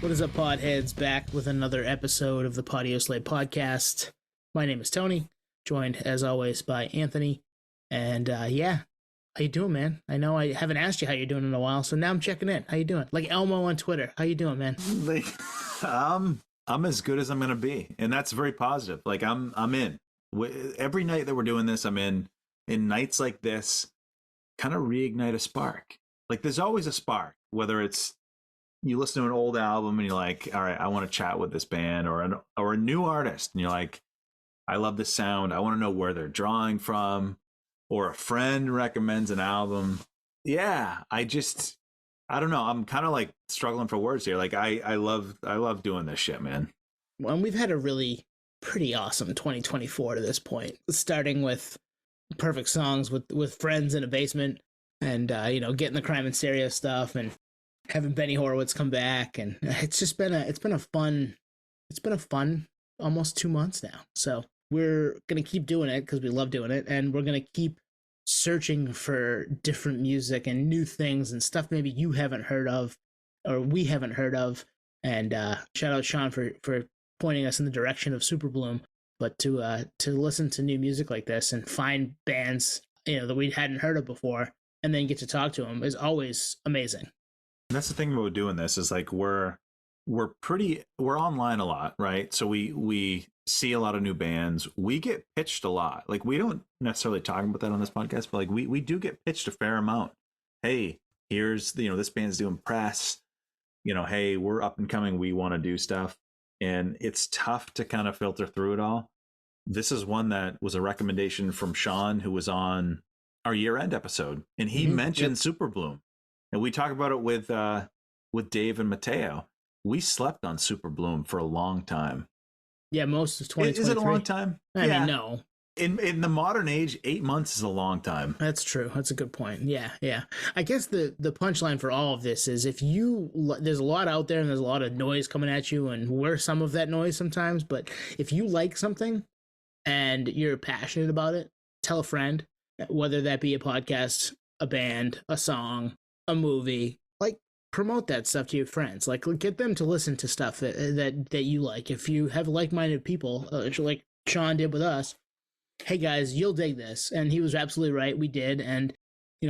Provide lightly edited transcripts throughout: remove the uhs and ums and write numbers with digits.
What is up, podheads? Back with another episode of the Podioslave podcast. My name is Tony, joined as always by Anthony. And yeah, how you doing, man? I know I haven't asked you how you're doing in a while, so now I'm checking in. How you doing? Like Elmo on Twitter. How you doing, man? I'm as good as I'm gonna be, and that's very positive. Like I'm in. Every night that we're doing this, I'm in. In nights like this, kind of reignite a spark. Like there's always a spark, whether it's you listen to an old album and you're like, all right, I want to chat with this band, or a new artist, and you're like, I love this sound. I want to know where they're drawing from, or a friend recommends an album. Yeah, I don't know. I'm kind of like struggling for words here. Like I love doing this shit, man. Well, and we've had a really pretty awesome 2024 to this point, starting with perfect songs with friends in a basement, and getting the Crime and Stereo stuff, and having Benny Horowitz come back, and it's been a fun almost 2 months now. So we're gonna keep doing it because we love doing it, and we're gonna keep searching for different music and new things and stuff maybe you haven't heard of or we haven't heard of. And shout out Shawn for pointing us in the direction of Superbloom. But to listen to new music like this and find bands that we hadn't heard of before, and then get to talk to them is always amazing. That's the thing about doing this is like we're online a lot, right? So we see a lot of new bands. We get pitched a lot. Like we don't necessarily talk about that on this podcast, but like we do get pitched a fair amount. Hey, here's this band's doing press. Hey, we're up and coming. We want to do stuff, and it's tough to kind of filter through it all. This is one that was a recommendation from Shawn, who was on our year-end episode, and he mentioned Superbloom. And we talk about it with Dave and Matteo. We slept on Superbloom for a long time. Yeah, most of 2023. Is it a long time? I mean, no. In the modern age, 8 months is a long time. That's true. That's a good point. Yeah. I guess the punchline for all of this is there's a lot out there and there's a lot of noise coming at you, and we're some of that noise sometimes. But if you like something and you're passionate about it, tell a friend, whether that be a podcast, a band, a song, a movie. Like, promote that stuff to your friends. Like, get them to listen to stuff that you like. If you have like-minded people, like Shawn did with us, hey guys, you'll dig this. And he was absolutely right. We did. And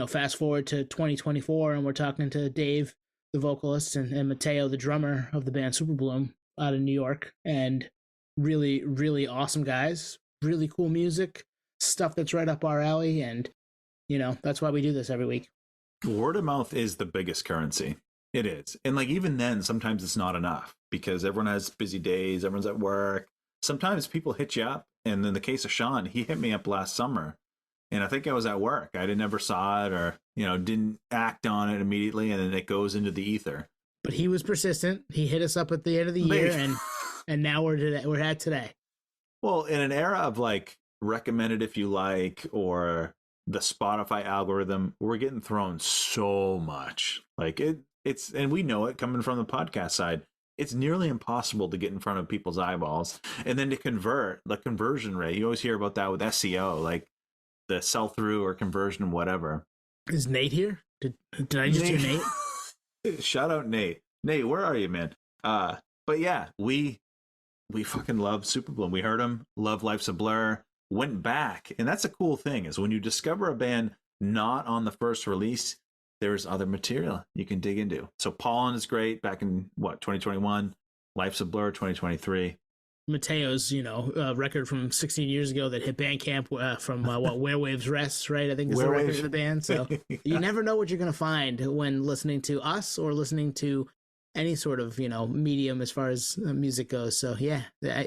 fast forward to 2024, and we're talking to Dave, the vocalist, and Matteo, the drummer of the band Superbloom out of New York. And really, really awesome guys. Really cool music, stuff that's right up our alley. And that's why we do this every week. Word of mouth is the biggest currency. It is. And like even then, sometimes it's not enough because everyone has busy days, everyone's at work. Sometimes people hit you up. And in the case of Shawn, he hit me up last summer, and I think I was at work. I never saw it, or didn't act on it immediately, and then it goes into the ether. But he was persistent. He hit us up at the end of the year, and now we're at today. Well, in an era of like recommended if you like, or the Spotify algorithm, we're getting thrown so much. Like it's and we know it coming from the podcast side. It's nearly impossible to get in front of people's eyeballs, and then to convert. The conversion rate, you always hear about that with SEO, like the sell through or conversion, whatever. Is Nate here? Did I just hear Nate? Shout out Nate. Nate, where are you, man? But yeah, we fucking love Superbloom. We heard him. Love Life's a Blur. Went back, and that's a cool thing is when you discover a band not on the first release, there's other material you can dig into. So Pollen is great back in 2021, Life's a Blur 2023. Mateo's record from 16 years ago that hit Bandcamp from Where Waves Rest, right? I think is the record of the band. So you never know what you're gonna find when listening to us or listening to any sort of medium as far as music goes. So yeah,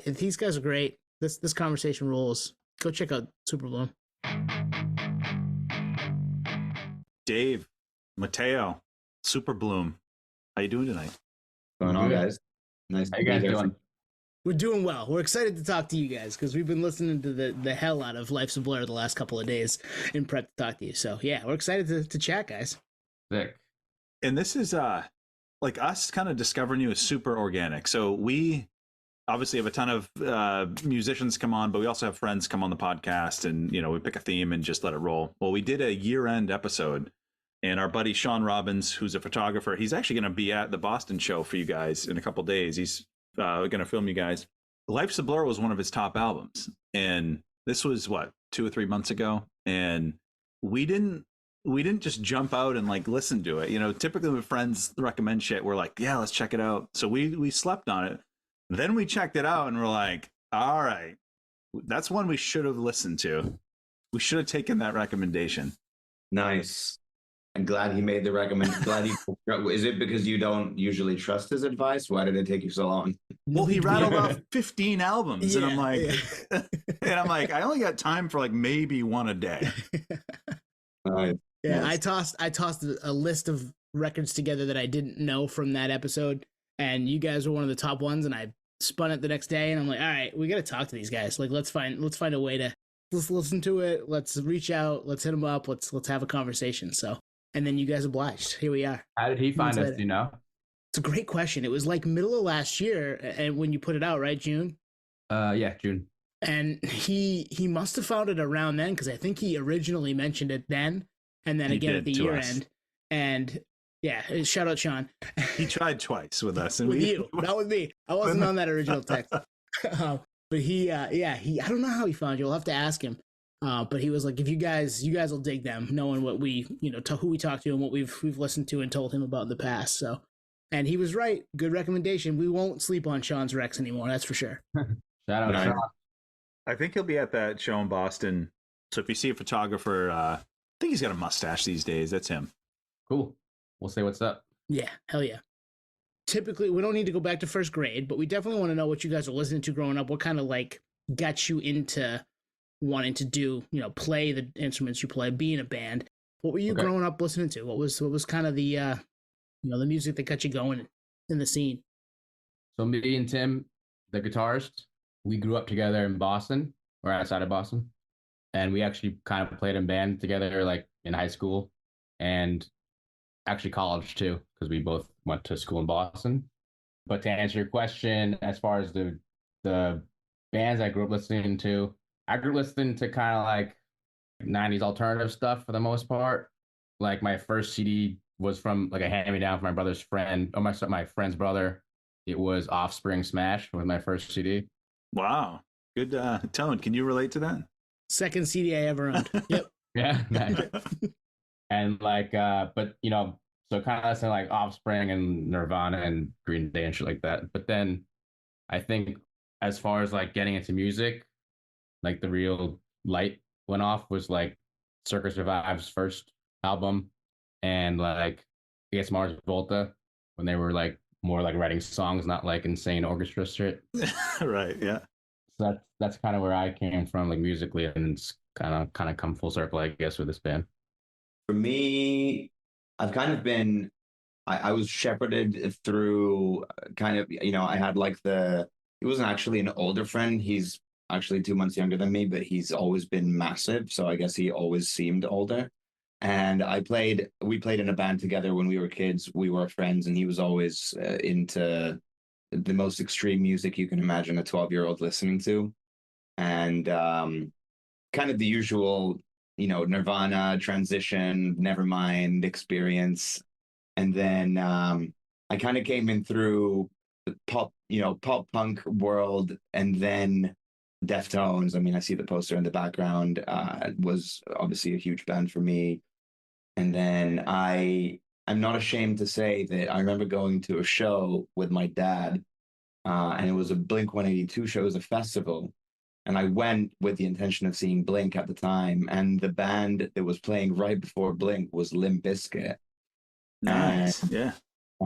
these guys are great. This conversation rules. Go check out Superbloom. Dave, Matteo, Superbloom, how you doing tonight? Going on, guys? Nice. How you guys doing? We're doing well. We're excited to talk to you guys because we've been listening to the hell out of Life's a Blur the last couple of days in prep to talk to you. So yeah, we're excited to chat, guys. Sick. And this is like us kind of discovering you is super organic. So we obviously have a ton of musicians come on, but we also have friends come on the podcast, and we pick a theme and just let it roll. Well, we did a year-end episode And our buddy Shawn Robbins, who's a photographer, he's actually going to be at the Boston show for you guys in a couple days. He's going to film you guys. Life's a Blur was one of his top albums, and this was what, 2 or 3 months ago, and we didn't just jump out and like listen to it. You know, typically when friends recommend shit, we're like, yeah, let's check it out. So we slept on it. Then we checked it out and we're like, all right, that's one we should have listened to. We should have taken that recommendation. Nice. I'm glad he made the recommendation. Is it because you don't usually trust his advice? Why did it take you so long? Well, he rattled off 15 albums, and I'm like, yeah. I only got time for like maybe one a day. Nice. Yeah, I tossed a list of records together that I didn't know from that episode, and you guys were one of the top ones, and I spun it the next day, and I'm like, all right, we got to talk to these guys. Like, let's find a way to let's listen to it. Let's reach out. Let's hit them up. Let's have a conversation. So, and then you guys obliged. Here we are. How did he find us? Do you know? It's a great question. It was like middle of last year, and when you put it out, right, June? Yeah, June. And he must have found it around then, because I think he originally mentioned it then, and then again at the year end. And yeah, shout out Shawn. He tried twice with us, and with you, not with me. I wasn't on that original text. But he I don't know how he found you. I'll have to ask him. But he was like, if you guys will dig them, knowing what we, who we talked to and what we've listened to and told him about in the past. So, and he was right. Good recommendation. We won't sleep on Shawn's Rex anymore. That's for sure. Shout out Shawn. I think he'll be at that show in Boston. So if you see a photographer, I think he's got a mustache these days. That's him. Cool. We'll say what's up. Yeah, hell yeah. Typically, we don't need to go back to first grade, but we definitely want to know what you guys are listening to growing up. What kind of like got you into wanting to do, play the instruments you play, be in a band? What were you growing up listening to? What was kind of the, the music that got you going in the scene? So me and Tim, the guitarist, we grew up together in Boston, or outside of Boston, and we actually kind of played in band together, like in high school, and actually college too, because we both went to school in Boston. But to answer your question, as far as the bands I grew up listening to, I grew up listening to kind of like 90s alternative stuff for the most part. Like my first CD was from like a hand-me-down from my brother's friend, or my friend's brother. It was Offspring Smash with my first CD. Wow. Good tone. Can you relate to that? Second CD I ever owned. Yep. Yeah. Nice. And like, but so kind of listening like Offspring and Nirvana and Green Day and shit like that. But then I think as far as like getting into music, like the real light went off was like Circus Survive's first album, and like I guess Mars Volta, when they were like more like writing songs, not like insane orchestra shit. Right. Yeah. So that's kind of where I came from, like musically, and it's kind of come full circle, I guess, with this band. For me, I've kind of been, I was shepherded through kind of, I had like he wasn't actually an older friend. He's actually 2 months younger than me, but he's always been massive. So I guess he always seemed older. And we played in a band together when we were kids. We were friends, and he was always into the most extreme music you can imagine a 12-year-old listening to. And kind of the usual, Nirvana, Transition, Nevermind experience. And then I kind of came in through the pop punk world, and then Deftones. I mean, I see the poster in the background, was obviously a huge band for me. And then I'm not ashamed to say that I remember going to a show with my dad, and it was a Blink-182 show. It was a festival. And I went with the intention of seeing Blink at the time. And the band that was playing right before Blink was Limp Bizkit. Nice. Yeah.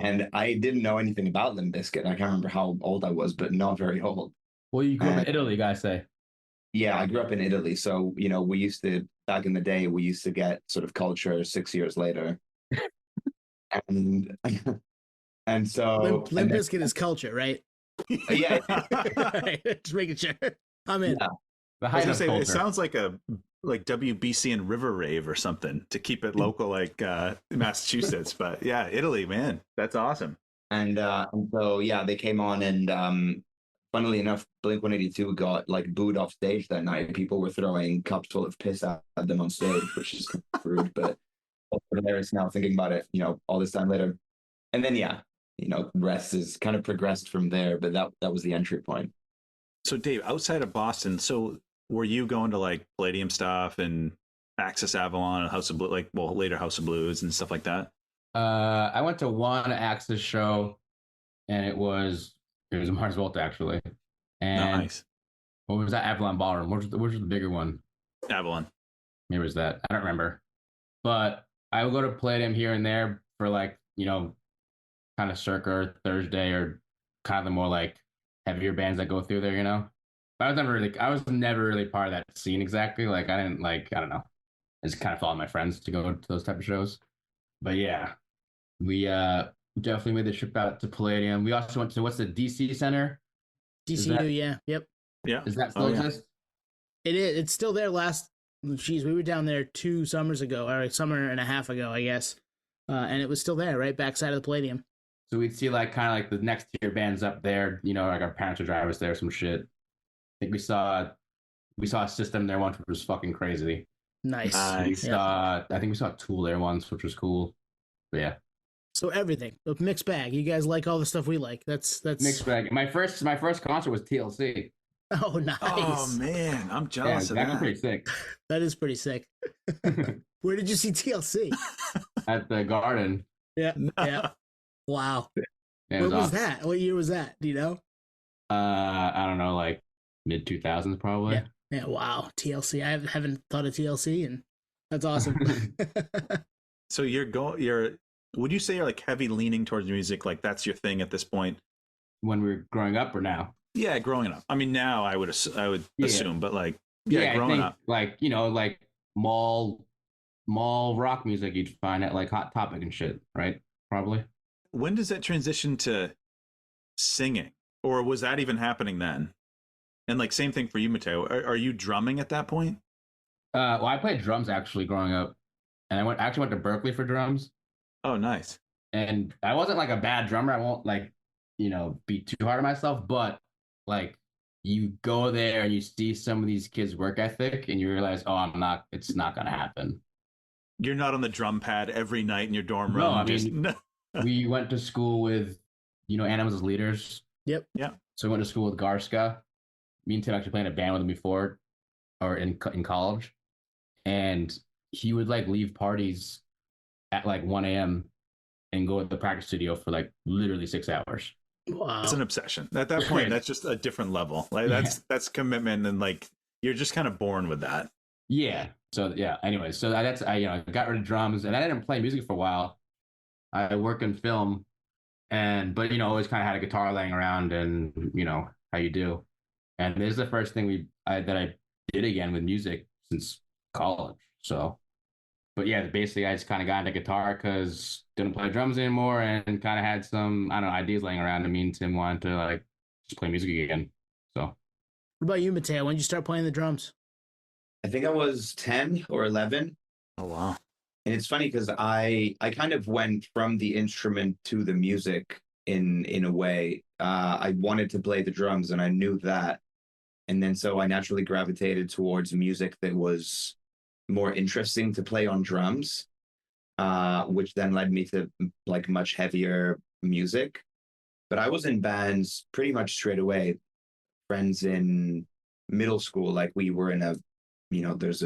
And I didn't know anything about Limp Bizkit. I can't remember how old I was, but not very old. Well, you grew up in Italy, guys say. Yeah, I grew up in Italy. So, we used to, back in the day, we used to get sort of culture 6 years later. and so... Limp Bizkit is culture, right? Yeah. Right, just making sure. I'm in. Yeah. The height of culture. It sounds like WBC and River Rave or something, to keep it local, like Massachusetts. But yeah, Italy, man, that's awesome. And so, yeah, they came on, and funnily enough, Blink-182 got like booed off stage that night. People were throwing cups full of piss at them on stage, which is rude. But hilarious now thinking about it, all this time later. And then, yeah, rest is kind of progressed from there, but that was the entry point. So Dave, outside of Boston, so were you going to like Palladium stuff and Axis Avalon and House of Blue, later House of Blues and stuff like that? I went to one Axis show, and it was Mars Volta actually. And Nice. what was that? Avalon Ballroom. Which was the bigger one? Avalon. Maybe it was that. I don't remember. But I would go to Palladium here and there for like, kind of circa Thursday or kind of the more like heavier bands that go through there. But I was never really part of that scene exactly. Like I don't know. I just kind of followed my friends to go to those type of shows. But yeah, we definitely made the trip out to Palladium. We also went to what's the DC Center? DCU, yeah, yep. Yeah. Does that still exist? It is. It's still there. We were down there 2 summers ago, or a summer and a half ago, I guess, and it was still there, right backside of the Palladium. So we'd see like kind of like the next tier bands up there. Like our parents would drive us there, some shit. I think we saw a System there once, which was fucking crazy. Nice. I think we saw Tool there once, which was cool. But yeah. So everything, a mixed bag. You guys like all the stuff we like. That's mixed bag. My first concert was TLC. Oh, nice. Oh man, I'm jealous of that. That's pretty sick. That is pretty sick. Where did you see TLC? At the Garden. Yeah. Yeah. Wow. Yeah, What was awesome. that? What year was that? Do you know? I don't know, like mid 2000s probably. Yeah. Yeah. Wow. TLC. I haven't thought of TLC, and that's awesome. So would you say you're like heavy leaning towards music? Like that's your thing at this point? When we were growing up or now? Yeah, growing up. I mean, now I would assume, but like, growing I think, up, like like mall rock music you'd find at like Hot Topic and shit, right? Probably. When does that transition to singing, or was that even happening then? And like same thing for you, Matteo. Are you drumming at that point? Well, I played drums actually growing up, and I actually went to Berkeley for drums. Oh, nice. And I wasn't like a bad drummer. I won't like be too hard on myself, but like you go there and you see some of these kids' work ethic, and you realize, oh, it's not gonna happen. You're not on the drum pad every night in your dorm room. No, I mean, we went to school with, Animals as leaders. Yep. Yeah. So we went to school with Garska. Me and Tim actually played in a band with him before, or in college. And he would like leave parties at like 1 a.m. and go to the practice studio for like literally 6 hours. Wow. It's an obsession. At that point, that's just a different level. Like that's commitment, and like you're just kind of born with that. Yeah. So yeah. Anyway, so I got rid of drums, and I didn't play music for a while. I work in film, but always kind of had a guitar laying around, and how you do. And this is the first thing that I did again with music since college. So, but yeah, basically I just kind of got into guitar because didn't play drums anymore, and kind of had some ideas laying around. And me and Tim wanted to like just play music again. So, what about you, Matteo? When did you start playing the drums? I think I was 10 or 11. Oh wow. And it's funny because I kind of went from the instrument to the music in a way. I wanted to play the drums, and I knew that. And then so I naturally gravitated towards music that was more interesting to play on drums, which then led me to like much heavier music. But I was in bands pretty much straight away. Friends in middle school, like we were in there's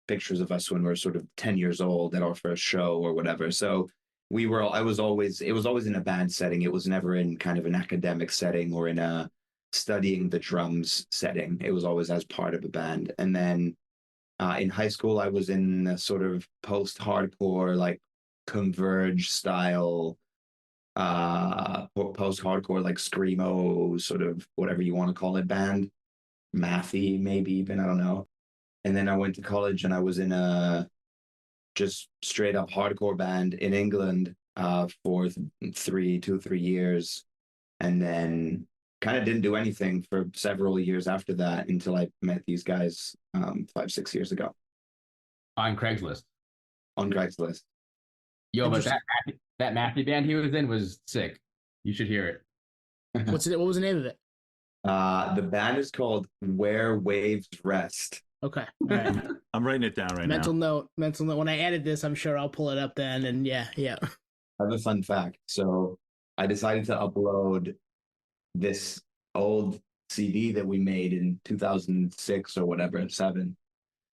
pictures of us when we were sort of 10 years old at our first show or whatever. So it was always in a band setting. It was never in kind of an academic setting or in a studying the drums setting. It was always as part of a band. And then in high school, I was in a sort of post-hardcore, like Converge style, post-hardcore, like screamo, sort of whatever you want to call it, band. Mathy, maybe even, I don't know. And then I went to college, and I was in a just straight up hardcore band in England for 2-3 years. And then kind of didn't do anything for several years after that until I met these guys 5-6 years ago. On Craigslist. On Craigslist. Yo, but that Matthew band he was in was sick. You should hear it. What was the name of it? The band is called Where Waves Rest. Okay. All right. I'm writing it down right Mental now. note. Mental note. When I edit this, I'm sure I'll pull it up then. And yeah. I have a fun fact. So I decided to upload this old CD that we made in 2006 or whatever, 7,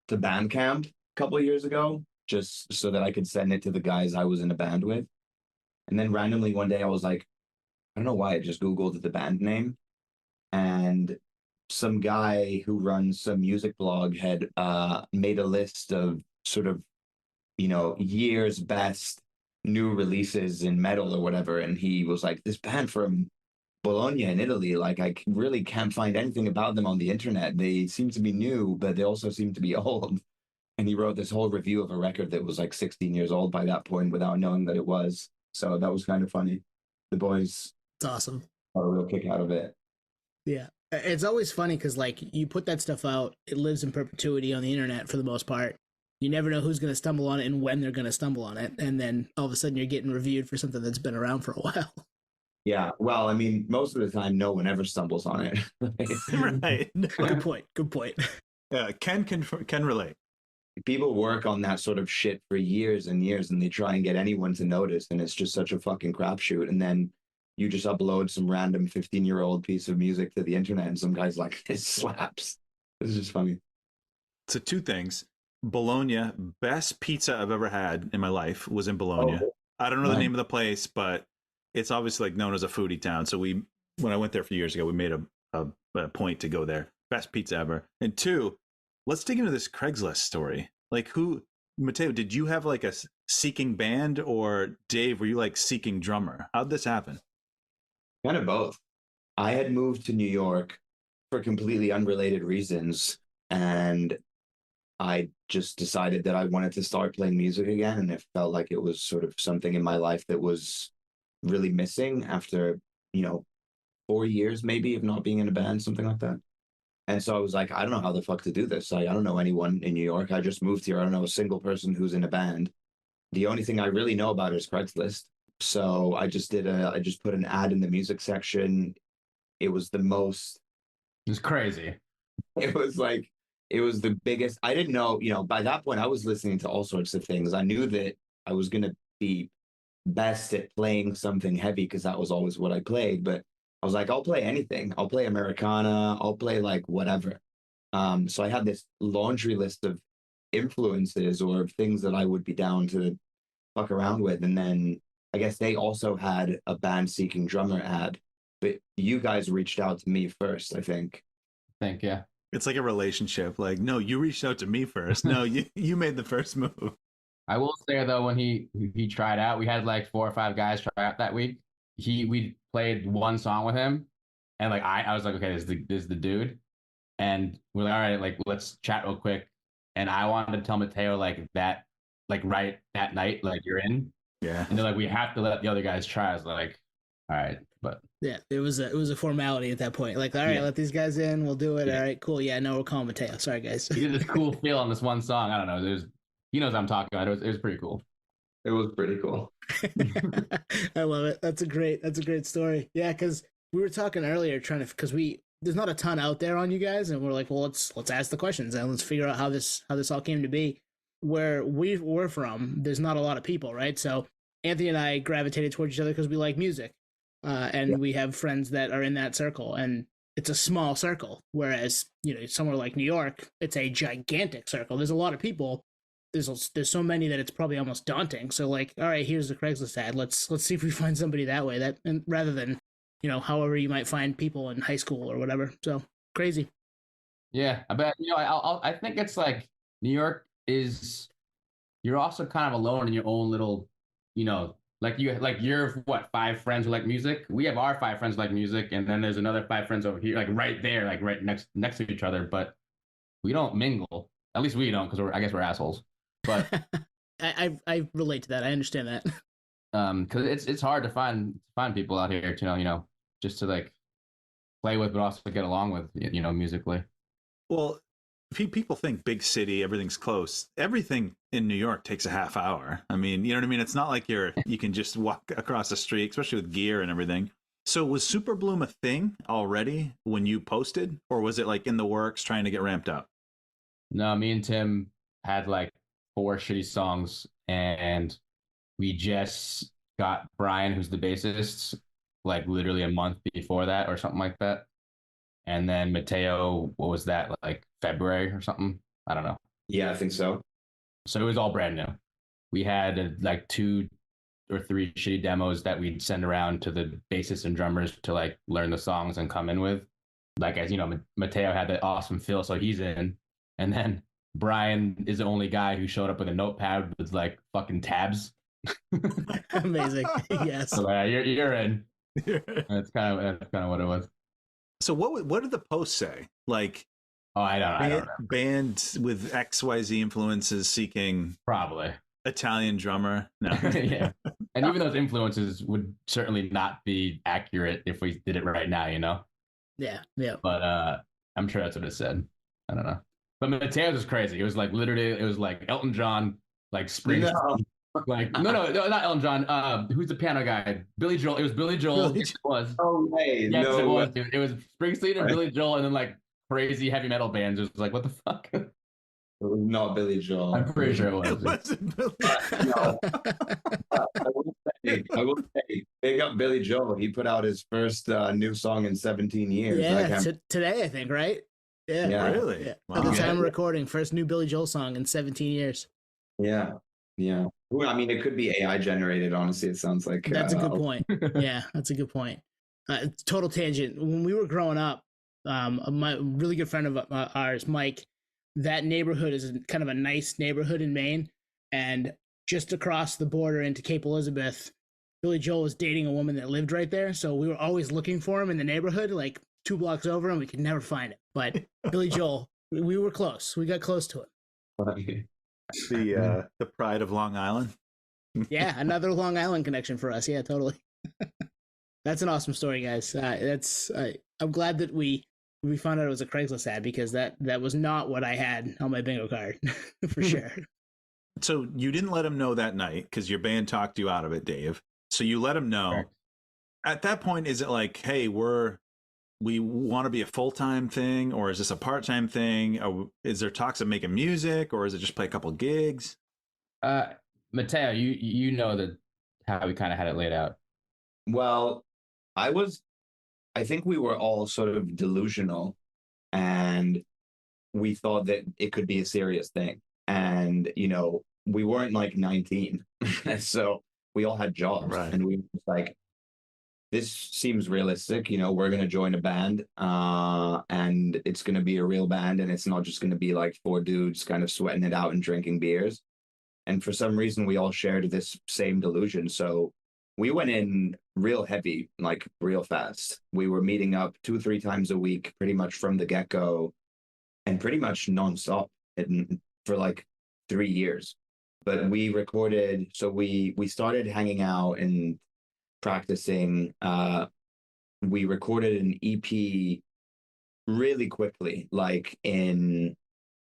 to Bandcamp a couple of years ago, just so that I could send it to the guys I was in a band with. And then randomly one day I was like, I don't know why, I just Googled the band name, and some guy who runs some music blog had made a list of sort of, year's best new releases in metal or whatever. And he was like, this band from Bologna in Italy, like I really can't find anything about them on the internet. They seem to be new, but they also seem to be old. And he wrote this whole review of a record that was like 16 years old by that point without knowing that it was. So that was kind of funny. The boys It's awesome. got a real kick out of it. Yeah. It's always funny because, like, you put that stuff out, it lives in perpetuity on the internet for the most part. You never know who's going to stumble on it and when they're going to stumble on it. And then all of a sudden you're getting reviewed for something that's been around for a while. Yeah. Well, I mean, most of the time, no one ever stumbles on it. Right. Good point. Good point. Yeah, can relate. People work on that sort of shit for years and years, and they try and get anyone to notice, and it's just such a fucking crapshoot. And then you just upload some random 15-year-old piece of music to the internet, and some guy's like, "This slaps." It's just funny. So 2 things. Bologna, best pizza I've ever had in my life was in Bologna. Oh, I don't know the nice. name of the place, but it's obviously like known as a foodie town. So when I went there a few years ago, we made a point to go there. Best pizza ever. And 2, let's dig into this Craigslist story. Like, Matteo, did you have like a seeking band, or Dave, were you like seeking drummer? How'd this happen? Kind of both. I had moved to New York for completely unrelated reasons, and I just decided that I wanted to start playing music again, and it felt like it was sort of something in my life that was really missing after, 4 years maybe of not being in a band, something like that. And so I was like, I don't know how the fuck to do this. I don't know anyone in New York. I just moved here. I don't know a single person who's in a band. The only thing I really know about is Craigslist. So I just put an ad in the music section. It was It's crazy. it was the biggest. I didn't know, by that point I was listening to all sorts of things. I knew that I was going to be best at playing something heavy because that was always what I played. But I was like, I'll play anything. I'll play Americana. I'll play like whatever. So I had this laundry list of influences or things that I would be down to fuck around with. And then I guess they also had a band seeking drummer ad, but you guys reached out to me first, I think. Yeah. It's like a relationship. Like, no, you reached out to me first. No, you made the first move. I will say though, when he tried out, we had like 4 or 5 guys try out that week. We played one song with him, and like I was like, okay, this is the dude, and we're like, all right, like let's chat real quick. And I wanted to tell Matteo like that, like right that night, like you're in. Yeah. And they're like, we have to let the other guys try. I was like, all right, but Yeah, it was a formality at that point. Like, all right, Yeah. let these guys in. We'll do it. Yeah. All right, cool. Yeah, no, we're calling Matteo. Sorry, guys. he did this cool feel on this one song. I don't know. He knows what I'm talking about. It was pretty cool. It was pretty cool. I love it. That's a great story. Yeah, because we were talking earlier because there's not a ton out there on you guys, and we're like, well, let's ask the questions and let's figure out how this all came to be. Where we're from, there's not a lot of people, right? So Anthony and I gravitated towards each other because we like music, and we have friends that are in that circle, and it's a small circle. Whereas somewhere like New York, it's a gigantic circle. There's a lot of people. There's so many that it's probably almost daunting. So like, all right, here's the Craigslist ad. Let's see if we find somebody that way. And rather than however you might find people in high school or whatever. So crazy. Yeah, I bet. I think it's like New York is. You're also kind of alone in your own little, like you're what 5 friends who like music. We have our 5 friends who like music, and then there's another 5 friends over here, like right there, like right next to each other. But we don't mingle. At least we don't, because I guess we're assholes. But I relate to that. I understand that. Because it's hard to find people out here to just to like play with, but also get along with, musically. Well, people think big city, everything's close. Everything in New York takes a half hour. I mean, you know what I mean? It's not like you can just walk across the street, especially with gear and everything. So was Superbloom a thing already when you posted, or was it like in the works trying to get ramped up? No, me and Tim had like 4 shitty songs, and we just got Brian, who's the bassist, like literally a month before that or something like that. And then Matteo, what was that, like February or something? I don't know. Yeah, I think so. So it was all brand new. We had like 2 or 3 shitty demos that we'd send around to the bassists and drummers to like learn the songs and come in with. Like, as you know, Matteo had that awesome feel, so he's in. And then Brian is the only guy who showed up with a notepad with like fucking tabs. Amazing. Yes. So you're in. That's kind of what it was. So what did the post say? Like, Oh, I don't know. Band with XYZ influences seeking Probably. Italian drummer. No. Yeah. And even those influences would certainly not be accurate if we did it right now, you know? Yeah. Yeah. But I'm sure that's what it said. I don't know. But Mateo's was crazy. It was like literally, it was like Elton John, like Springsteen. No. Like no, not Elton John. Who's the piano guy? Billy Joel. It was Billy Joel. Billy It was. Oh, hey, Yes, no. it was, dude. It was Springsteen and Billy Joel, and then like crazy heavy metal bands. It was like, what the fuck? It was not Billy Joel. I'm pretty sure it was. It wasn't Billy. No. I will say, big up Billy Joel. He put out his first new song in 17 years. Yeah. Today, I think, right? Yeah. Yeah. Really? Yeah. Wow. At the time Yeah. of recording, first new Billy Joel song in 17 years. Yeah. Yeah. Well, I mean, it could be AI generated, honestly. It sounds like That's a good point. Yeah, that's a good point. Total tangent. When we were growing up, my really good friend of ours, Mike, that neighborhood is kind of a nice neighborhood in Maine, and just across the border into Cape Elizabeth, Billy Joel was dating a woman that lived right there. So we were always looking for him in the neighborhood, like 2 blocks over, and we could never find it. But Billy Joel, we were close. We got close to him. The pride of Long Island. Yeah, another Long Island connection for us. Yeah, totally. That's an awesome story, guys. I'm glad that we found out it was a Craigslist ad, because that was not what I had on my bingo card for sure. So you didn't let him know that night because your band talked you out of it, Dave. So you let him know. Correct. At that point, is it like, hey, we want to be a full-time thing, or is this a part-time thing? Or is there talks of making music, or is it just play a couple gigs? Matteo, you know that how we kind of had it laid out. Well, I think we were all sort of delusional, and we thought that it could be a serious thing. And, we weren't like 19. So we all had jobs, Right. and we were just like, this seems realistic. We're going to join a band, and it's going to be a real band. And it's not just going to be like 4 dudes kind of sweating it out and drinking beers. And for some reason, we all shared this same delusion. So we went in real heavy, like real fast. We were meeting up 2-3 times a week, pretty much from the get-go, and pretty much nonstop for like 3 years. But we recorded, so we started hanging out and practicing. We recorded an EP really quickly, like in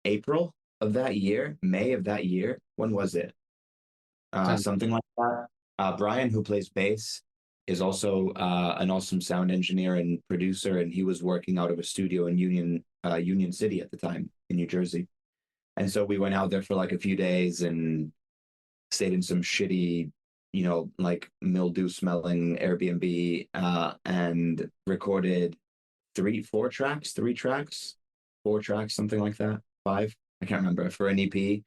April of that year, May of that year. When was it? Something like that. Brian, who plays bass, is also an awesome sound engineer and producer, and he was working out of a studio in Union City at the time in New Jersey. And so we went out there for like a few days and stayed in some shitty, like mildew smelling Airbnb, and recorded 3 tracks, something like that. 5, I can't remember, for an EP,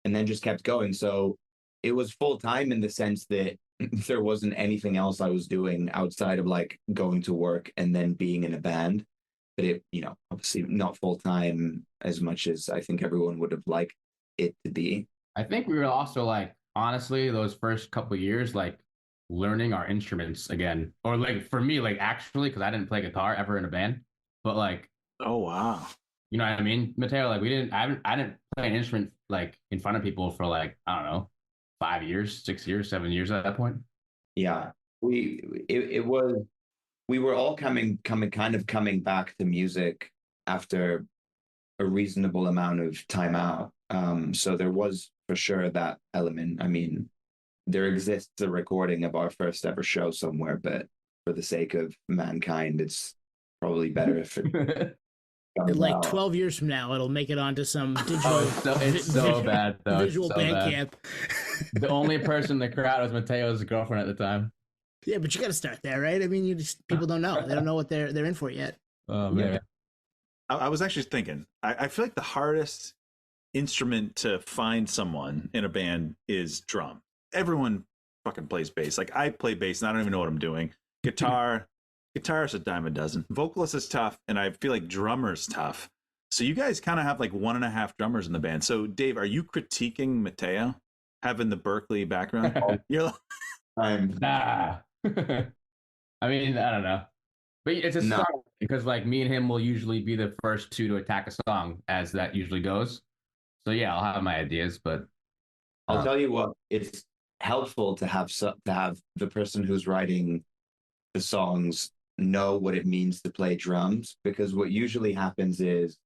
and then just kept going. So it was full time in the sense that there wasn't anything else I was doing outside of like going to work and then being in a band. But it, obviously not full time as much as I think everyone would have liked it to be. I think we were also like, honestly, those first couple of years, like learning our instruments again, or like for me, like actually, because I didn't play guitar ever in a band, but like, Oh, wow. you know what I mean, Matteo? Like I didn't play an instrument like in front of people for like, I don't know, 5 years, 6 years, 7 years at that point. Yeah, it was, we were all coming back to music after a reasonable amount of time out. So there was for sure that element. I mean, there exists a recording of our first ever show somewhere, but for the sake of mankind, it's probably better if it like 12 years from now, it'll make it onto some digital. Oh, it's so bad though. Visual It's so bad. Bandcamp. The only person in the crowd was Matteo's girlfriend at the time. Yeah, but you got to start there, right? I mean, people don't know. They don't know what they're in for yet. Oh man. I was actually thinking, I feel like the hardest instrument to find someone in a band is drum. Everyone fucking plays bass. Like I play bass and I don't even know what I'm doing. Guitar is a dime a dozen. Vocalist is tough, and I feel like drummer's tough. So you guys kind of have like 1.5 drummers in the band. So Dave, are you critiquing Matteo having the Berkeley background? You're like, Nah. I mean, I don't know. But it's a song because like me and him will usually be the first two to attack a song as that usually goes. So yeah, I'll have my ideas, but I'll tell you what, it's helpful to have the person who's writing the songs know what it means to play drums, because what usually happens is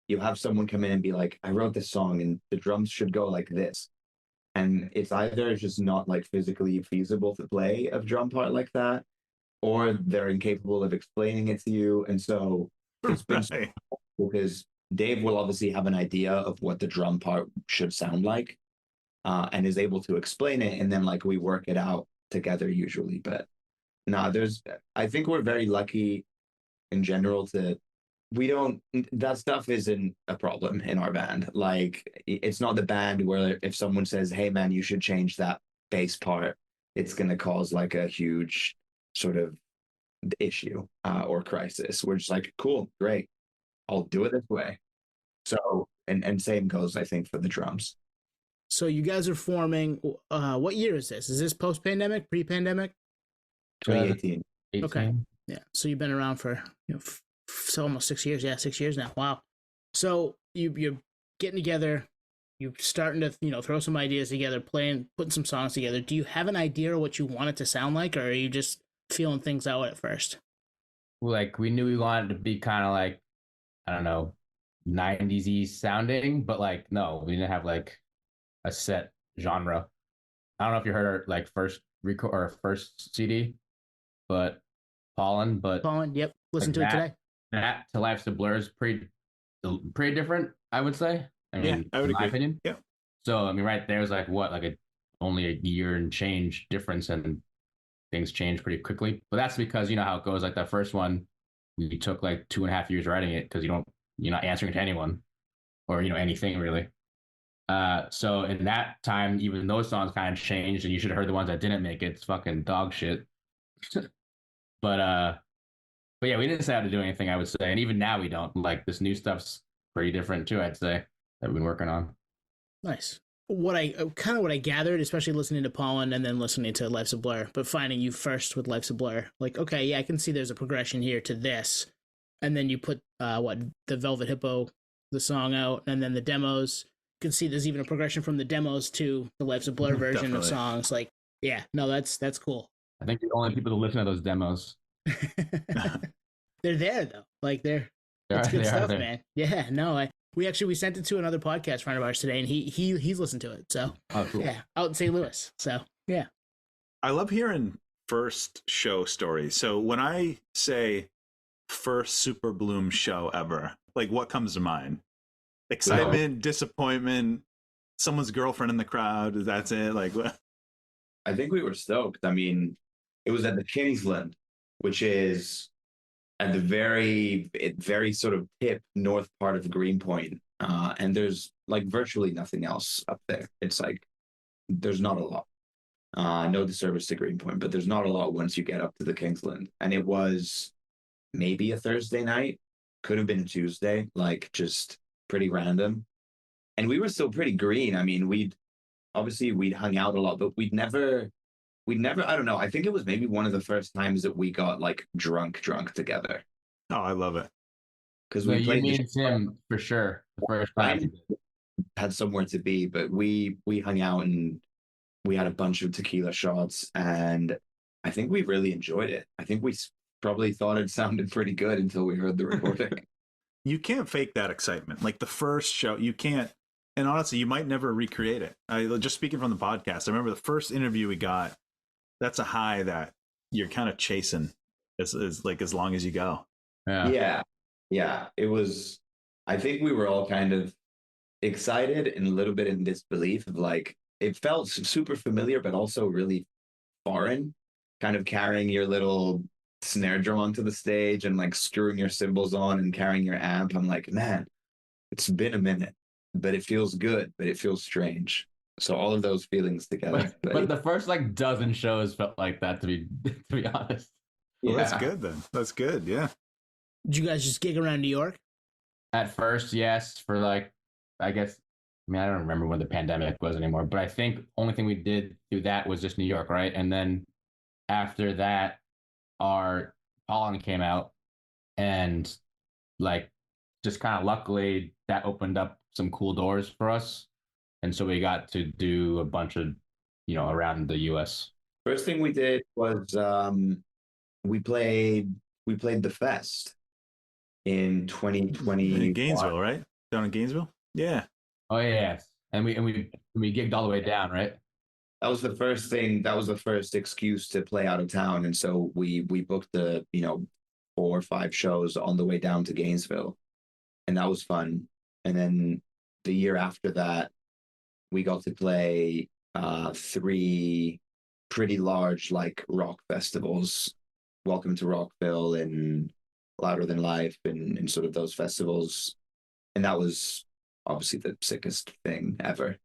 you have someone come in and be like, I wrote this song and the drums should go like this. And it's either just not like physically feasible to play a drum part like that, or they're incapable of explaining it to you. And so it's been right. because Dave will obviously have an idea of what the drum part should sound like, and is able to explain it. And then like we work it out together usually. But no, I think we're very lucky in general that stuff isn't a problem in our band. Like it's not the band where if someone says, hey man, you should change that bass part, it's going to cause like a huge sort of issue or crisis. We're just like, cool, great, I'll do it this way. So, and same goes, I think, for the drums. So you guys are forming, what year is this? Is this post-pandemic, pre-pandemic? 2018. Okay. Yeah. So you've been around for, so almost 6 years. Yeah, 6 years now. Wow. So you're getting together, you're starting to, throw some ideas together, putting some songs together. Do you have an idea of what you want it to sound like, or are you just feeling things out at first? Like we knew we wanted to be kind of like, I don't know, 90s-y sounding, but like, no, we didn't have like a set genre. I don't know if you heard our like first record or first CD, but Pollen, Yep. Listen like to it today. That to Life's a Blur is pretty different, I would say. I mean, I would in my agree. opinion. Yeah. So I mean, right there's like what, like only a year and change difference, and things change pretty quickly. But that's because you know how it goes. Like that first one, we took like 2.5 years writing it because you're not answering to anyone or anything really. So in that time, even those songs kind of changed, and you should have heard the ones that didn't make it. It's fucking dog shit. But yeah, we didn't set out to do anything, I would say, and even now we don't. Like this new stuff's pretty different too, I'd say, that we've been working on. Nice. What I gathered, especially listening to Pollen and then listening to Life's a Blur, but finding you first with Life's a Blur, like, okay, yeah, I can see there's a progression here to this, and then you put the Velvet Hippo, the song out, and then the demos. You can see there's even a progression from the demos to the Life's a Blur version of songs. Like, yeah, no, that's cool. I think the only people to listen to those demos. They're there though, like that's good stuff, man. Yeah, no, we sent it to another podcast friend of ours today, and he's listened to it. So cool. Yeah, out in St. Louis. So yeah, I love hearing first show stories. So when I say first Superbloom show ever, like what comes to mind? Excitement, disappointment, someone's girlfriend in the crowd. That's it. Like what? I think we were stoked. I mean, it was at the Kingsland, which is at the very sort of tip north part of Greenpoint. And there's like virtually nothing else up there. It's like, there's not a lot. No disservice to Greenpoint, but there's not a lot once you get up to the Kingsland. And it was maybe a Thursday night, could have been a Tuesday, like just pretty random. And we were still pretty green. I mean, we'd hung out a lot, but we'd never, I don't know. I think it was maybe one of the first times that we got like drunk together. Oh, I love it. Because we played me and Tim for sure. The first time had somewhere to be, but we hung out and we had a bunch of tequila shots, and I think we really enjoyed it. I think we probably thought it sounded pretty good until we heard the recording. You can't fake that excitement. Like the first show, you can't. And honestly, you might never recreate it. Just speaking from the podcast, I remember the first interview we got. That's a high that you're kind of chasing as long as you go. Yeah. Yeah, it was. I think we were all kind of excited and a little bit in disbelief of like it felt super familiar, but also really foreign. Kind of carrying your little snare drum onto the stage and like screwing your cymbals on and carrying your amp. I'm like, man, it's been a minute, but it feels good, but it feels strange. So all of those feelings together. But the first like dozen shows felt like that to be honest. Well, that's Yeah. good then. That's good. Yeah. Did you guys just gig around New York? At first, yes, for like I guess I mean I don't remember when the pandemic was anymore, but I think only thing we did through that was just New York, right? And then after that, our Pollen came out, and like just kind of luckily that opened up some cool doors for us, and so we got to do a bunch of around the U.S. First thing we did was we played the fest in 2020. In Gainesville, right? Down in Gainesville? Yeah. Oh yeah, and we gigged all the way down, right? That was the first thing. That was the first excuse to play out of town, and so we booked the 4 or 5 shows on the way down to Gainesville, and that was fun. And then the year after that, we got to play 3 pretty large like rock festivals. Welcome to Rockville and Louder Than Life and sort of those festivals, and that was obviously the sickest thing ever.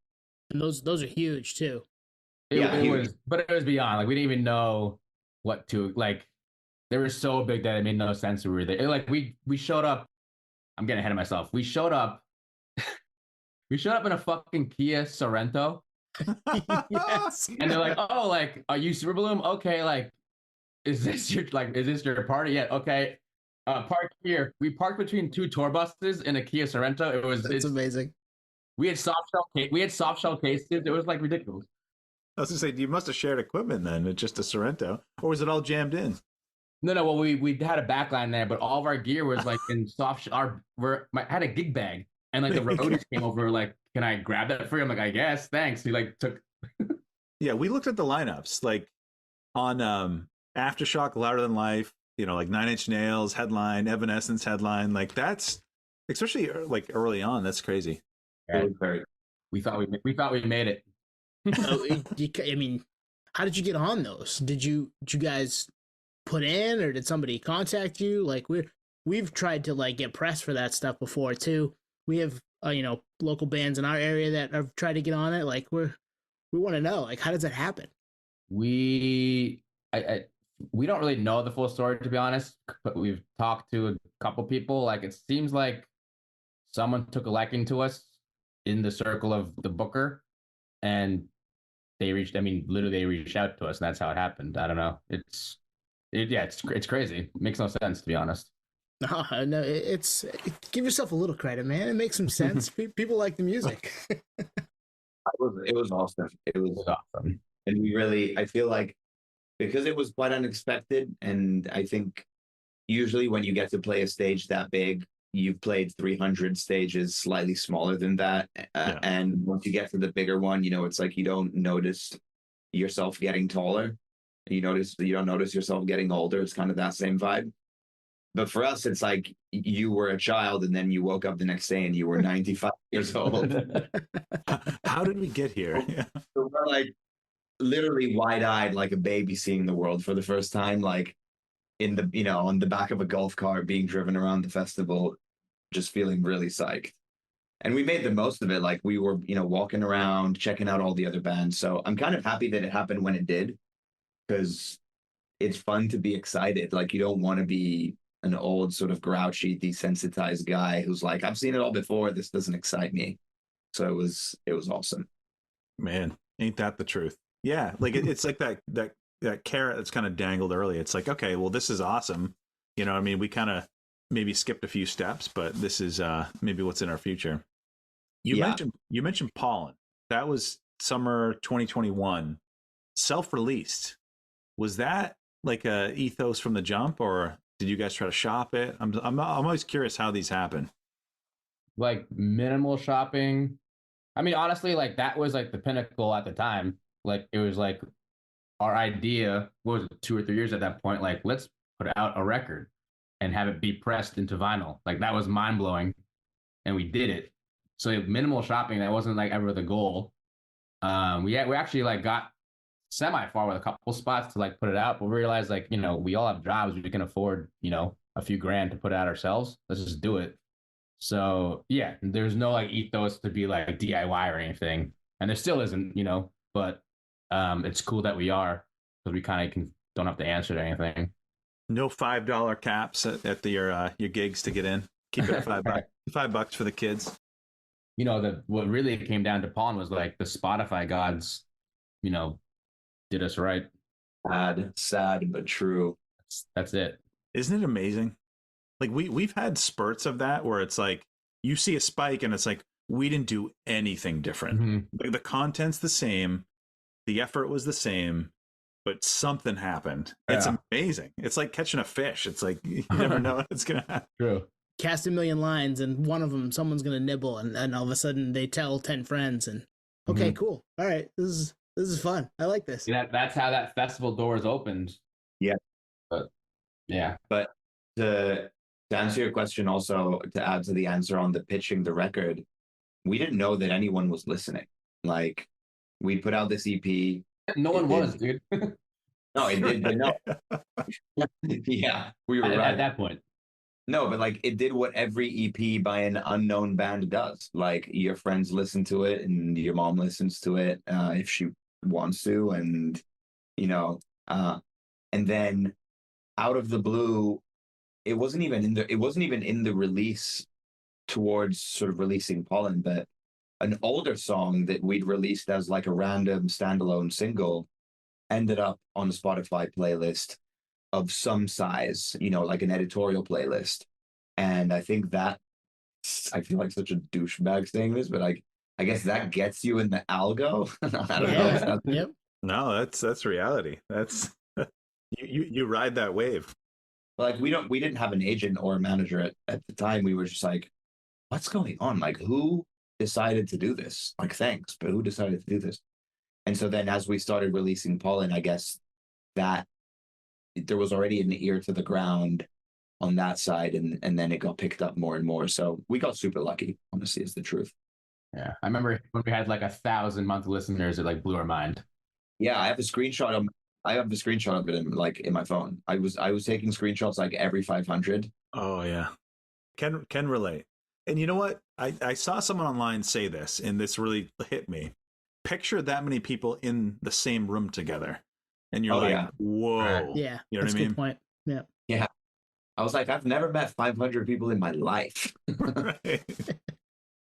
And those are huge too. It was, but it was beyond. Like we didn't even know what to like. They were so big that it made no sense. We were there. Like we showed up. I'm getting ahead of myself. We showed up. We showed up in a fucking Kia Sorento, Yes. and they're like, "Oh, like, are you Superbloom? Okay, like, is this your party yet? Okay, park here." We parked between 2 tour buses in a Kia Sorento. That's amazing. We had soft shell cases. It was like ridiculous. I was gonna say, you must have shared equipment then. It's just a Sorrento, or was it all jammed in? No. Well, we had a backline there, but all of our gear was like in soft. I had a gig bag, and like the roadies came over, like, "Can I grab that for you?" I'm like, "I guess, thanks." He like took. Yeah, we looked at the lineups like on Aftershock, Louder Than Life, like 9 Inch Nails headline, Evanescence headline. Like that's especially like early on. That's crazy. We thought we made it. I mean, how did you get on those? Did you guys put in, or did somebody contact you? Like we've tried to like get press for that stuff before too. We have local bands in our area that have tried to get on it. Like we want to know, like, how does that happen? We don't really know the full story, to be honest, but we've talked to a couple people. Like it seems like someone took a liking to us in the circle of the booker, and they literally reached out to us, and that's how it happened. I don't know. It's crazy. It makes no sense, to be honest. No, give yourself a little credit, man. It makes some sense. People like the music. It was awesome. It was awesome. And I feel like because it was quite unexpected, and I think usually when you get to play a stage that big, you've played 300 stages slightly smaller than that. And once you get to the bigger one, it's like you don't notice yourself getting taller. You don't notice yourself getting older. It's kind of that same vibe. But for us, it's like you were a child and then you woke up the next day and you were 95 years old. How did we get here? Yeah. So we're like literally wide-eyed like a baby seeing the world for the first time, like in the on the back of a golf cart being driven around the festival, just feeling really psyched. And we made the most of it. Like we were walking around checking out all the other bands. So I'm kind of happy that it happened when it did, because it's fun to be excited. Like you don't want to be an old sort of grouchy, desensitized guy who's like, I've seen it all before, this doesn't excite me. So it was awesome. Man, ain't that the truth? Yeah, like it's like that carrot that's kind of dangled early. It's like, okay, well, this is awesome. I mean, we kind of maybe skipped a few steps, but this is maybe what's in our future. You mentioned Pollen. That was summer 2021, self-released. Was that like a ethos from the jump, or did you guys try to shop it? I'm always curious how these happen. Like minimal shopping. I mean, honestly, like that was like the pinnacle at the time. Like it was like our idea, what was it, 2 or 3 years at that point? Like, let's put out a record. and have it be pressed into vinyl. Like that was mind blowing, and we did it. So minimal shopping, that wasn't like ever the goal. We actually like got semi far with a couple spots to like put it out, but we realized like, you know, we all have jobs, we can afford, you know, a few grand to put it out ourselves. Let's just do it. So yeah, there's no like ethos to be like DIY or anything, and there still isn't, you know, but it's cool that we are, because we kind of don't have to answer to anything. No $5 caps at your gigs to get in. Keep it at $5. $5 for the kids. You know, what really came down to Pollen was like the Spotify gods, you know, did us right. Sad but true. That's it. Isn't it amazing? Like we've had spurts of that where it's like you see a spike and it's like we didn't do anything different. Mm-hmm. Like the content's the same, the effort was the same, but something happened. Yeah. It's amazing. It's like catching a fish. It's like you never know what it's gonna happen. True. Cast a million lines and one of them someone's gonna nibble, and all of a sudden they tell 10 friends and okay, cool. All right, this is fun. I like this. Yeah, that's how that festival doors opened. Yeah. But yeah. But to answer your question, also to add to the answer on the pitching the record, we didn't know that anyone was listening. Like we put out this EP. No one was, dude. No, it did. But no. Yeah, we were right at that point. No, but like it did what every EP by an unknown band does. Like your friends listen to it, and your mom listens to it if she wants to, and you know, and then out of the blue, it wasn't even in the release towards sort of releasing Pollen, but an older song that we'd released as like a random standalone single ended up on a Spotify playlist of some size, you know, like an editorial playlist. And I think that, I feel like such a douchebag saying this, but I guess that gets you in the algo. I don't know. If that's... Yep. No, that's reality. That's you ride that wave. Like we didn't have an agent or a manager at the time. We were just like, what's going on? Like who decided to do this? Like thanks, but who decided to do this? And so then as we started releasing Pollen, I guess that there was already an ear to the ground on that side, and then it got picked up more and more. So we got super lucky, honestly, is the truth. Yeah. I remember when we had like 1,000 monthly listeners, it like blew our mind. Yeah, I have the screenshot of it in my phone. I was taking screenshots like every 500. Oh yeah. Can relate. And you know what? I saw someone online say this, and this really hit me. Picture that many people in the same room together. And you're whoa. Yeah. You know that's what I mean? A good point. Yeah. Yeah. I was like, I've never met 500 people in my life. Right.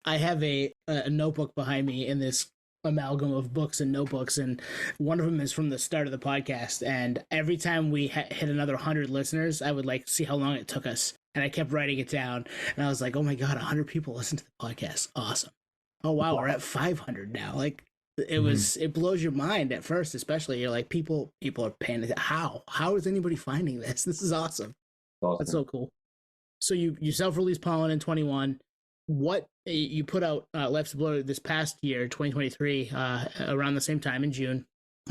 I have a notebook behind me in this amalgam of books and notebooks, and one of them is from the start of the podcast. And every time we hit another 100 listeners, I would like see how long it took us. And I kept writing it down. And I was like, oh my God, 100 people listen to the podcast. Awesome. Oh, wow. We're at 500 now. Like, it blows your mind at first, especially you're like, people are paying attention. How is anybody finding this? This is awesome. That's so cool. So you self-released Pollen in 21. What you put out Life's a Blur this past year, 2023, around the same time in June.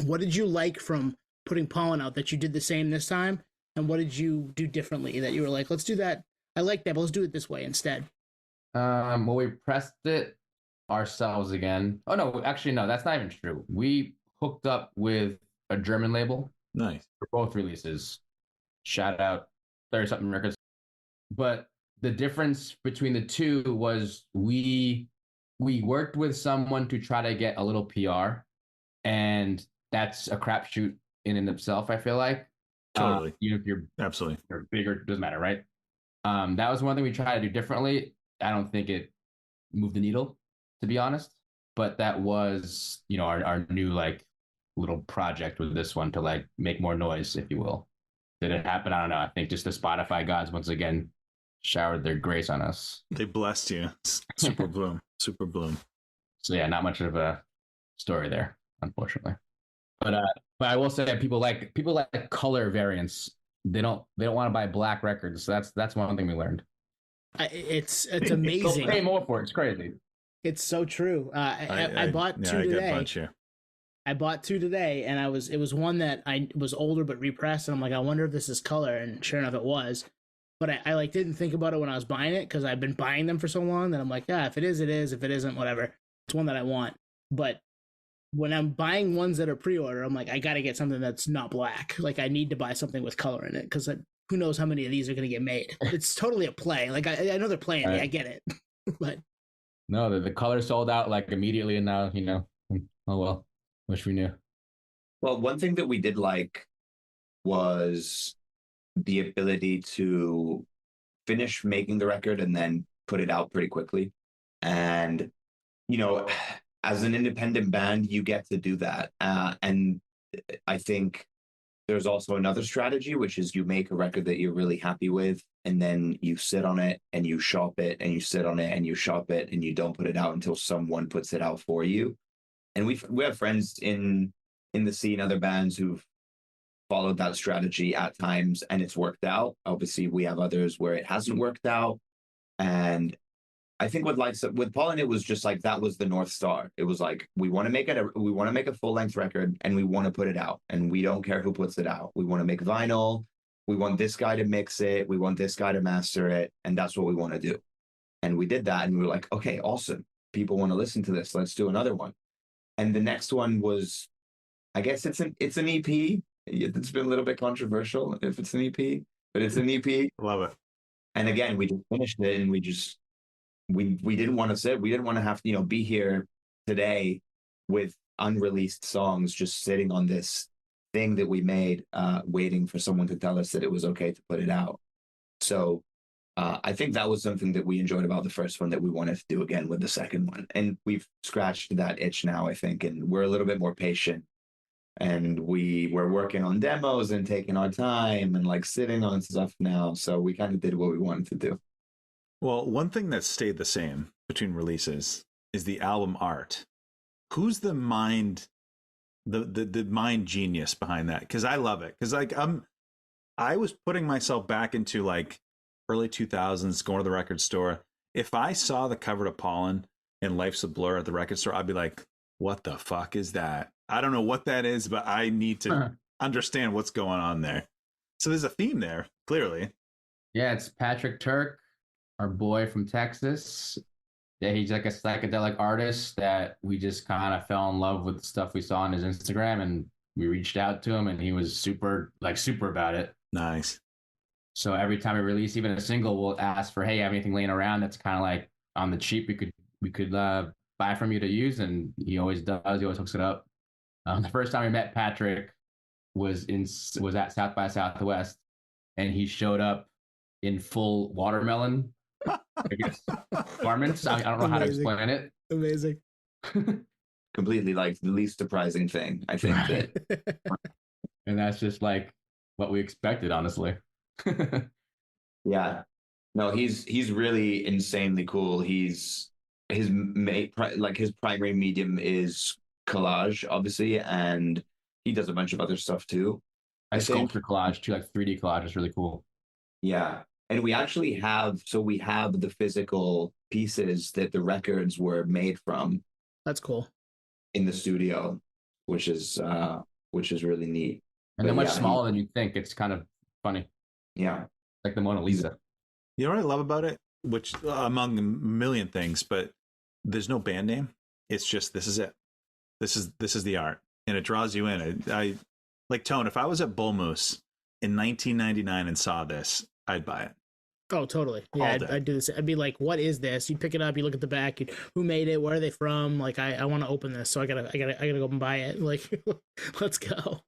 What did you like from putting Pollen out that you did the same this time? And what did you do differently that you were like, let's do that? I like that, but let's do it this way instead. Well, we pressed it ourselves again. Oh no, actually no, that's not even true. We hooked up with a German label. Nice. For both releases. Shout out 30-something Records. But the difference between the two was we worked with someone to try to get a little PR, and that's a crapshoot in and of itself, I feel like. Totally. Even if you're bigger, doesn't matter, right? That was one thing we tried to do differently. I don't think it moved the needle, to be honest. But that was, you know, our new like little project with this one to like make more noise, if you will. Did it happen? I don't know. I think just the Spotify gods once again showered their grace on us. They blessed you. Superbloom. Superbloom. So yeah, not much of a story there, unfortunately. But I will say that people like color variants. They don't want to buy black records. So that's one thing we learned. It's amazing. They'll pay more for it. It's crazy. It's so true. I bought two today. I got a bunch here. I bought two today, and it was one that I was older but repressed, and I'm like, I wonder if this is color, and sure enough, it was. but I like didn't think about it when I was buying it because I've been buying them for so long that I'm like, yeah, if it is, it is. If it isn't, whatever. It's one that I want. But when I'm buying ones that are pre-order, I'm like, I got to get something that's not black. Like I need to buy something with color in it because who knows how many of these are going to get made. It's totally a play. Like I know they're playing me. I get it. But no, the color sold out like immediately, and now oh well, wish we knew. Well, one thing that we did like was the ability to finish making the record and then put it out pretty quickly. And, as an independent band, you get to do that. And I think there's also another strategy, which is you make a record that you're really happy with, and then you sit on it and you shop it and you sit on it and you shop it and you don't put it out until someone puts it out for you. And we have friends in the scene, other bands who've followed that strategy at times and it's worked out. Obviously, we have others where it hasn't worked out. And I think with Pollen, it was just like that was the North Star. It was like we want to make a full length record and we want to put it out, and we don't care who puts it out. We want to make vinyl. We want this guy to mix it. We want this guy to master it, and that's what we want to do. And we did that, and we were like, okay, awesome. People want to listen to this. Let's do another one. And the next one was, I guess it's an EP. It's been a little bit controversial if it's an EP, but it's an EP. Love it. And again, we just finished it, and we didn't want to sit. We didn't want to have to, be here today with unreleased songs, just sitting on this thing that we made, waiting for someone to tell us that it was okay to put it out. So I think that was something that we enjoyed about the first one that we wanted to do again with the second one. And we've scratched that itch now, I think, and we're a little bit more patient. And we're working on demos and taking our time and like sitting on stuff now. So we kind of did what we wanted to do. Well, one thing that stayed the same between releases is the album art. Who's the mind genius behind that? Because I love it. Because I was putting myself back into like early 2000s, going to the record store. If I saw the cover to Pollen and Life's a Blur at the record store, I'd be like, what the fuck is that? I don't know what that is, but I need to understand what's going on there. So there's a theme there, clearly. Yeah, it's Patrick Turk, our boy from Texas. Yeah, he's like a psychedelic artist that we just kind of fell in love with the stuff we saw on his Instagram, and we reached out to him, and he was super about it. Nice. So every time we release even a single, we'll ask for, hey, you have anything laying around that's kind of like on the cheap we could buy from you to use, and he always does. He always hooks it up. The first time we met Patrick was at South by Southwest, and he showed up in full watermelon garments. I don't know how to explain it. Amazing. Completely like the least surprising thing, I think. That and that's just like what we expected, honestly. Yeah. No, he's really insanely cool. His primary medium is collage, obviously, and he does a bunch of other stuff too. I sculpture collage too, like 3D collage is really cool. Yeah. And we actually have the physical pieces that the records were made from. That's cool. In the studio, which is really neat. And they're much smaller than you'd think. It's kind of funny. Yeah. Like the Mona Lisa. You know what I love about it? Which among a million things, but there's no band name. It's just, this is it. This is the art. And it draws you in. I like Tone, if I was at Bull Moose in 1999 and saw this, I'd buy it. Oh, totally. Yeah, I'd do this. I'd be like, what is this? You pick it up, you look at the back, who made it? Where are they from? Like, I want to open this, so I gotta go and buy it. Like, let's go.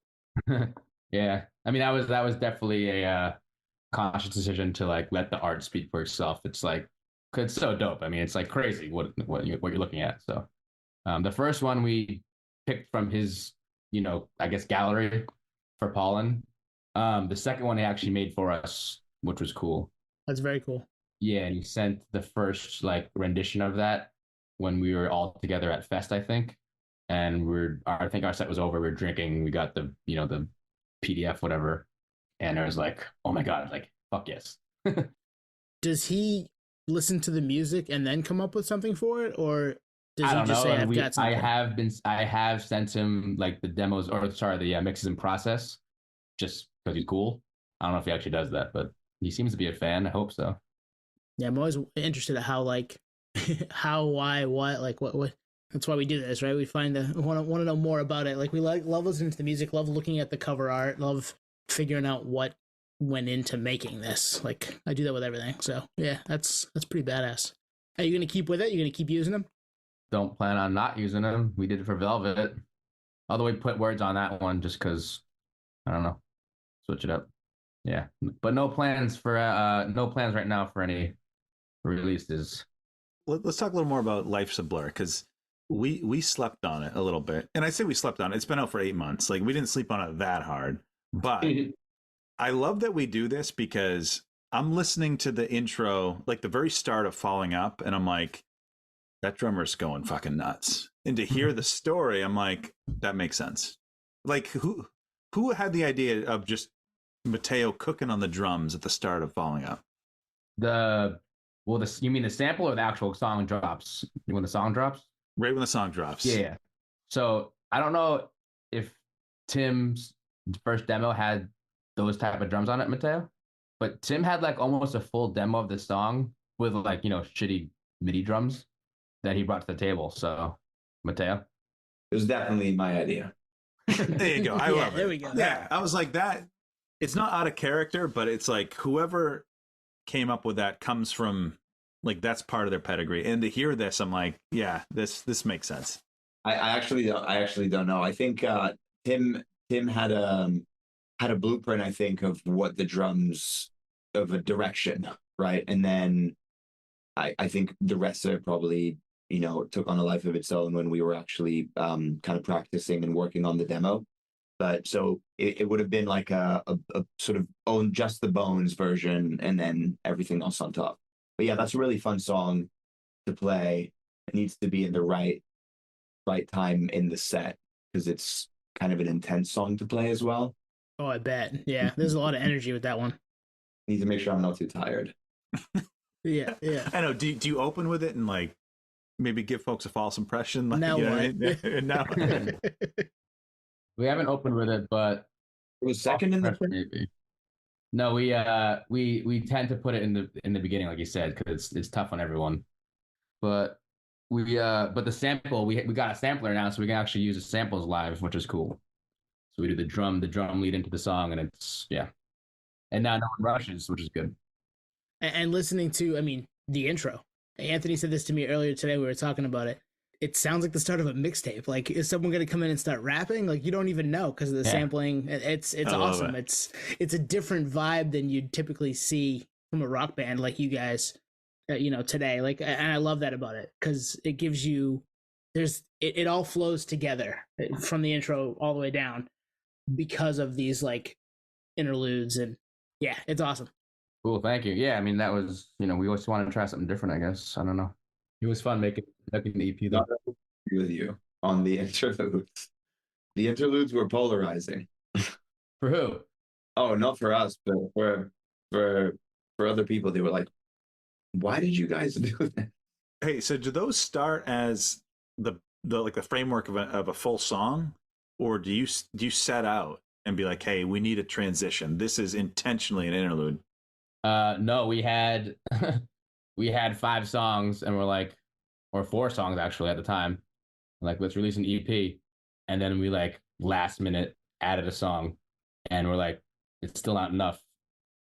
Yeah. I mean, that was definitely a conscious decision to like let the art speak for itself. It's like, cause it's so dope. I mean, it's like crazy what you're looking at. So the first one we picked from his, I guess gallery for Pollen. The second one he actually made for us, which was cool. That's very cool. Yeah, and he sent the first like rendition of that when we were all together at Fest, I think. And I think our set was over. We were drinking. We got the the PDF, whatever, and I was like, oh my god, like fuck yes. Does he listen to the music and then come up with something for it, or does he just say I've got something? I have sent him like the demos, or sorry, the mixes in process, just because he's cool. I don't know if he actually does that, but he seems to be a fan. I hope so. Yeah, I'm always interested in how, like, how, why, what, like, what. That's why we do this, right? We want to know more about it. Like, we love listening to the music, love looking at the cover art, love figuring out what went into making this. Like, I do that with everything. So yeah, that's pretty badass. Are you gonna keep with it? You gonna keep using them? Don't plan on not using them. We did it for Velvet. Although we put words on that one just because, I don't know, switch it up. Yeah, but no plans right now for any releases. Let's talk a little more about Life's a Blur, because we slept on it a little bit. And I say we slept on it. It's been out for 8 months. Like, we didn't sleep on it that hard. But I love that we do this, because I'm listening to the intro, like the very start of Falling Up, and I'm like, that drummer's going fucking nuts. And to hear the story, I'm like, that makes sense. Like, who had the idea of just Matteo cooking on the drums at the start of Falling Up? You mean the sample or the actual song drops? When the song drops? Right when the song drops. Yeah. So I don't know if Tim's first demo had those type of drums on it, Matteo, but Tim had like almost a full demo of the song with, like, shitty MIDI drums that he brought to the table. So, Matteo? It was definitely my idea. There you go. I love it. There we go. Yeah, I was like, that. It's not out of character, but it's like whoever came up with that comes from, like, that's part of their pedigree. And to hear this, I'm like, yeah, this makes sense. I actually don't know. I think Tim had a blueprint, I think, of what the drums, of a direction, right? And then I think the rest of it probably, took on a life of its own when we were actually kind of practicing and working on the demo. But so it would have been like a sort of own just the bones version, and then everything else on top. But yeah, that's a really fun song to play. It needs to be in the right time in the set, because it's kind of an intense song to play as well. Oh, I bet. Yeah, there's a lot of energy with that one. Need to make sure I'm not too tired. Yeah. I know. Do you open with it and, like, maybe give folks a false impression? Like, Now what? Now We haven't opened with it, but It was second in the maybe. No, we tend to put it in the beginning, like you said, because it's tough on everyone. But the sample, we got a sampler now, so we can actually use the samples live, which is cool. So we do the drum lead into the song, and it's, yeah. And now no one rushes, which is good. And listening to, I mean, the intro. Anthony said this to me earlier today. We were talking about it. It sounds like the start of a mixtape. Like, is someone going to come in and start rapping? Like, you don't even know because of the sampling. It's awesome. It's a different vibe than you'd typically see from a rock band like you guys, today. Like, and I love that about it, because it gives you, it all flows together from the intro all the way down because of these, like, interludes, and yeah, it's awesome. Cool, thank you. Yeah, I mean, that was, we always wanted to try something different, I guess. I don't know. It was fun making the EP, though. I agree with you on the interludes. The interludes were polarizing. For who? Oh, not for us, but for other people. They were like, "Why did you guys do that?" Hey, so do those start as the like the framework of a full song, or do you set out and be like, "Hey, we need a transition. This is intentionally an interlude"? No, we had 5 songs, and we're like, or 4 songs actually at the time. Like, let's release an EP, and then we, like, last minute added a song, and we're like, it's still not enough.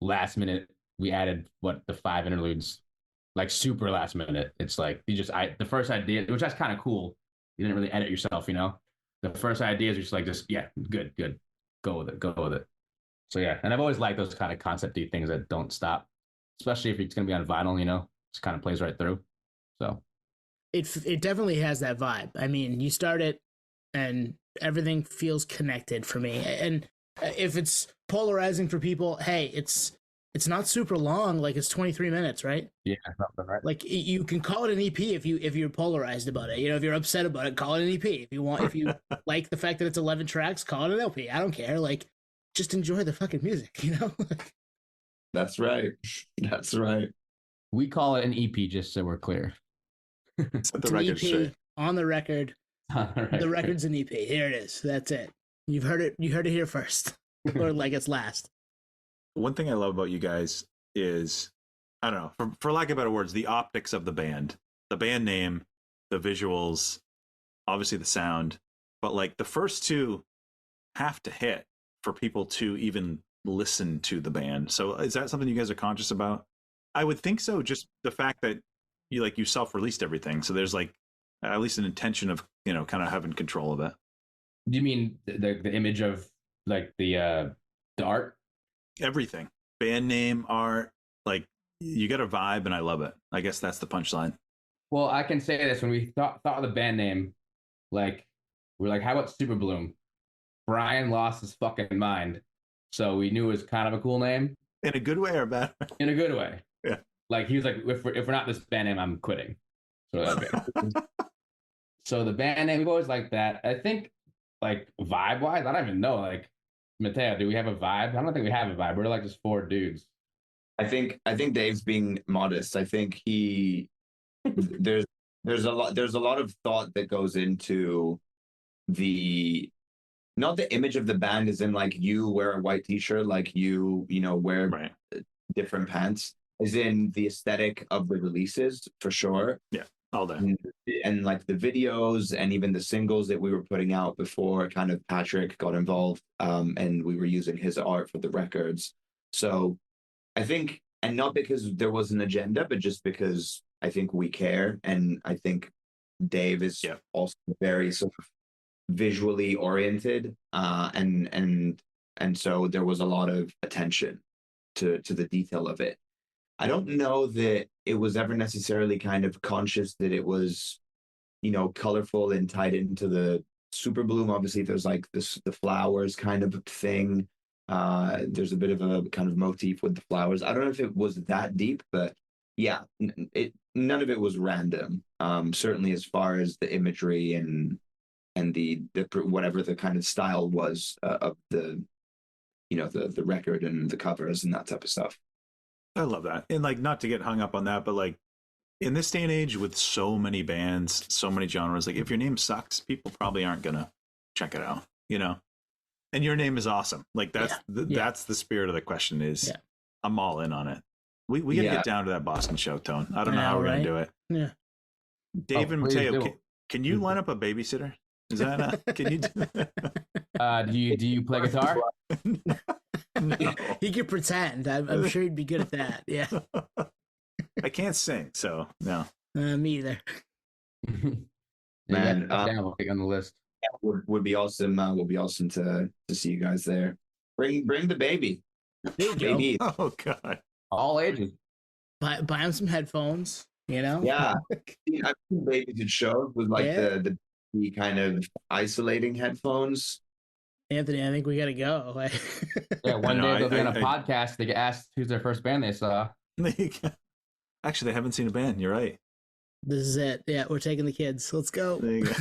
Last minute, we added the 5 interludes, like, super last minute. It's like the first idea, which that's kind of cool. You didn't really edit yourself, The first ideas are just like, yeah, good, go with it. So yeah, and I've always liked those kind of concept-y things that don't stop, especially if it's going to be on vinyl, just kind of plays right through. So it definitely has that vibe. I mean, you start it and everything feels connected for me. And if it's polarizing for people, hey, it's not super long. Like, it's 23 minutes, right? Yeah, right. Like, you can call it an EP if you're polarized about it. If you're upset about it, call it an EP. If you like the fact that it's 11 tracks, call it an LP. I don't care. Like, just enjoy the fucking music, That's right. That's right. We call it an EP, just so we're clear. Set the record straight. On the record. The record's an EP. Here it is. That's it. You've heard it. You heard it here first, or like it's last. One thing I love about you guys is, I don't know, for lack of better words, the optics of the band name, the visuals, obviously the sound, but like the first two have to hit for people to even listen to the band. So is that something you guys are conscious about? I would think so. Just the fact that you self-released everything, so there's like at least an intention of kind of having control of it. Do you mean the image of like the art? Everything, band name, art, like you got a vibe, and I love it. I guess that's the punchline. Well, I can say this: when we thought of the band name, like we're like, how about Superbloom? Brian lost his fucking mind, so we knew it was kind of a cool name. In a good way or a bad way? In a good way. Yeah. Like he was like, if we're not this band name, I'm quitting. So the band name, we've always liked that. I think like vibe wise, I don't even know. Like Matteo, do we have a vibe? I don't think we have a vibe. We're like just four dudes. I think Dave's being modest. I think there's a lot of thought that goes into not the image of the band as in like you wear a white t-shirt, like you wear Right. different pants, as in the aesthetic of the releases for sure. Yeah, all day. And like the videos and even the singles that we were putting out before kind of Patrick got involved, and we were using his art for the records. So I think, and not because there was an agenda, but just because I think we care. And I think Dave is also very sort of visually oriented, and so there was a lot of attention to the detail of it. I don't know that it was ever necessarily kind of conscious that it was, colorful and tied into the Superbloom. Obviously, there's like the flowers kind of thing. There's a bit of a kind of motif with the flowers. I don't know if it was that deep, but yeah, none of it was random. Certainly, as far as the imagery and the whatever the kind of style was of the the record and the covers and that type of stuff. I love that. And like, not to get hung up on that, but like in this day and age with so many bands, so many genres, like if your name sucks, people probably aren't gonna check it out, and your name is awesome. Like that's the spirit of the question is I'm all in on it. We gotta get down to that Boston show, Tone. I don't know how we're gonna do it. Yeah. Dave and Matteo, can you line up a babysitter? Is that can you do that? Do you play guitar? No. He could pretend. I'm sure he'd be good at that. Yeah. I can't sing, so no. Me either. Man, we'll take on the list. Would be awesome. Would be awesome to see you guys there. Bring the baby. There you go. Baby. Oh God. All ages. Buy him some headphones. Yeah. I've seen babies at shows with like the kind of isolating headphones. Anthony, I think we gotta go. One day they'll be on a podcast. They get asked who's their first band they saw. Actually, they haven't seen a band. You're right. This is it. Yeah, we're taking the kids. Let's go. There you go.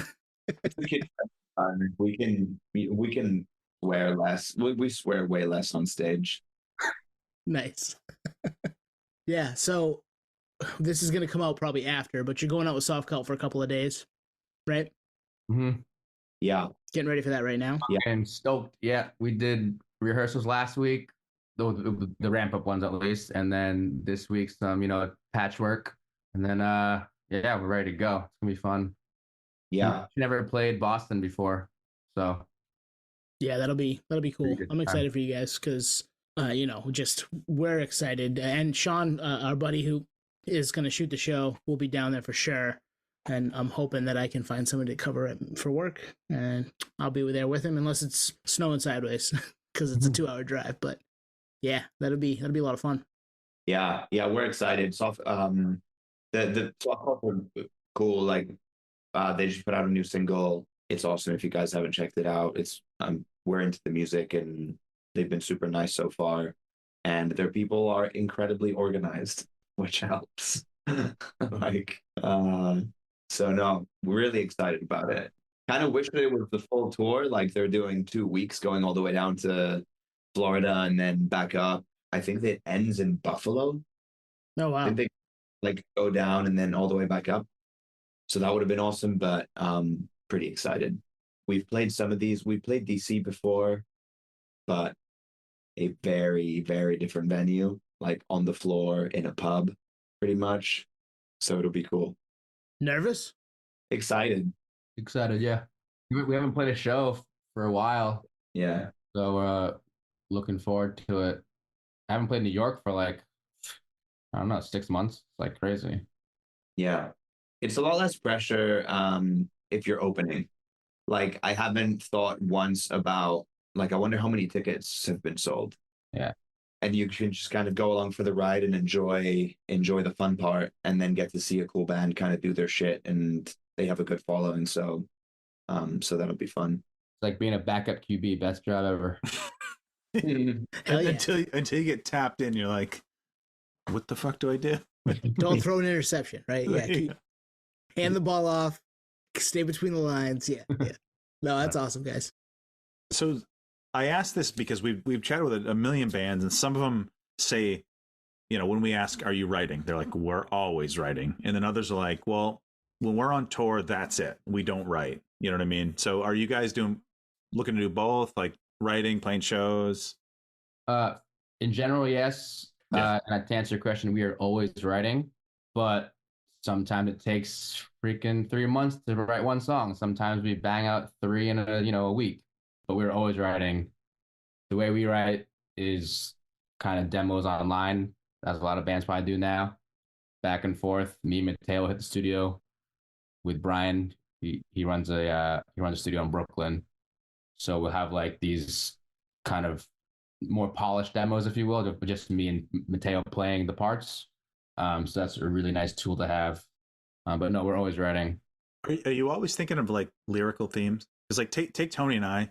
We can swear less. We swear way less on stage. Nice. Yeah. So this is gonna come out probably after, but you're going out with Soft Cult for a couple of days, right? Mm-hmm. Yeah. Getting ready for that right now. Yeah. I'm stoked. Yeah, we did rehearsals last week, the ramp up ones at least, and then this week some patchwork, and then we're ready to go. It's gonna be fun. Yeah. Never played Boston before, so yeah, that'll be cool. I'm excited for you guys because just we're excited, and Shawn, our buddy who is gonna shoot the show, will be down there for sure. And I'm hoping that I can find somebody to cover it for work, and I'll be there with him unless it's snowing sideways because it's a 2-hour drive. But yeah, that'll be a lot of fun. Yeah, we're excited. The Soft Cult are cool. Like they just put out a new single. It's awesome. If you guys haven't checked it out, it's we're into the music and they've been super nice so far. And their people are incredibly organized, which helps. So no, we're really excited about it. Kind of wish that it was the full tour, like they're doing 2 weeks going all the way down to Florida and then back up. I think that ends in Buffalo. Oh wow. I think they go down and then all the way back up. So that would have been awesome, but pretty excited. We've played some of these. We played DC before, but a very, very different venue. like on the floor in a pub, pretty much. So it'll be cool. Nervous? Excited. Excited, yeah. We haven't played a show for a while, Yeah. so looking forward to it. I haven't played New York for like, I don't know, 6 months. It's like crazy. Yeah. It's a lot less pressure if you're opening. Like I haven't thought once about like I wonder how many tickets have been sold. Yeah. And you can just kind of go along for the ride and enjoy the fun part, and then get to see a cool band kind of do their shit, and they have a good following. So that'll be fun. It's like being a backup QB, best job ever. Hell yeah. Until you get tapped in, you're like, what the fuck do I do? Don't throw an interception, right? Yeah. Hand the ball off. Stay between the lines. Yeah. No, that's awesome, guys. So I asked this because we've chatted with a million bands, and some of them say, when we ask, are you writing? They're like, we're always writing. And then others are like, well, when we're on tour, that's it. We don't write. You know what I mean? So are you guys looking to do both, like writing, playing shows? In general, yes. Yeah. And to answer your question, we are always writing, but sometimes it takes freaking 3 months to write one song. Sometimes we bang out 3 in a week, but we're always writing. The way we write is kind of demos online, as a lot of bands probably do now. Back and forth. Me and Matteo hit the studio with Brian. He runs a studio in Brooklyn, so we'll have like these kind of more polished demos, if you will, just me and Matteo playing the parts. So that's a really nice tool to have. But no, we're always writing. Are you always thinking of like lyrical themes? Because like take Tony and I,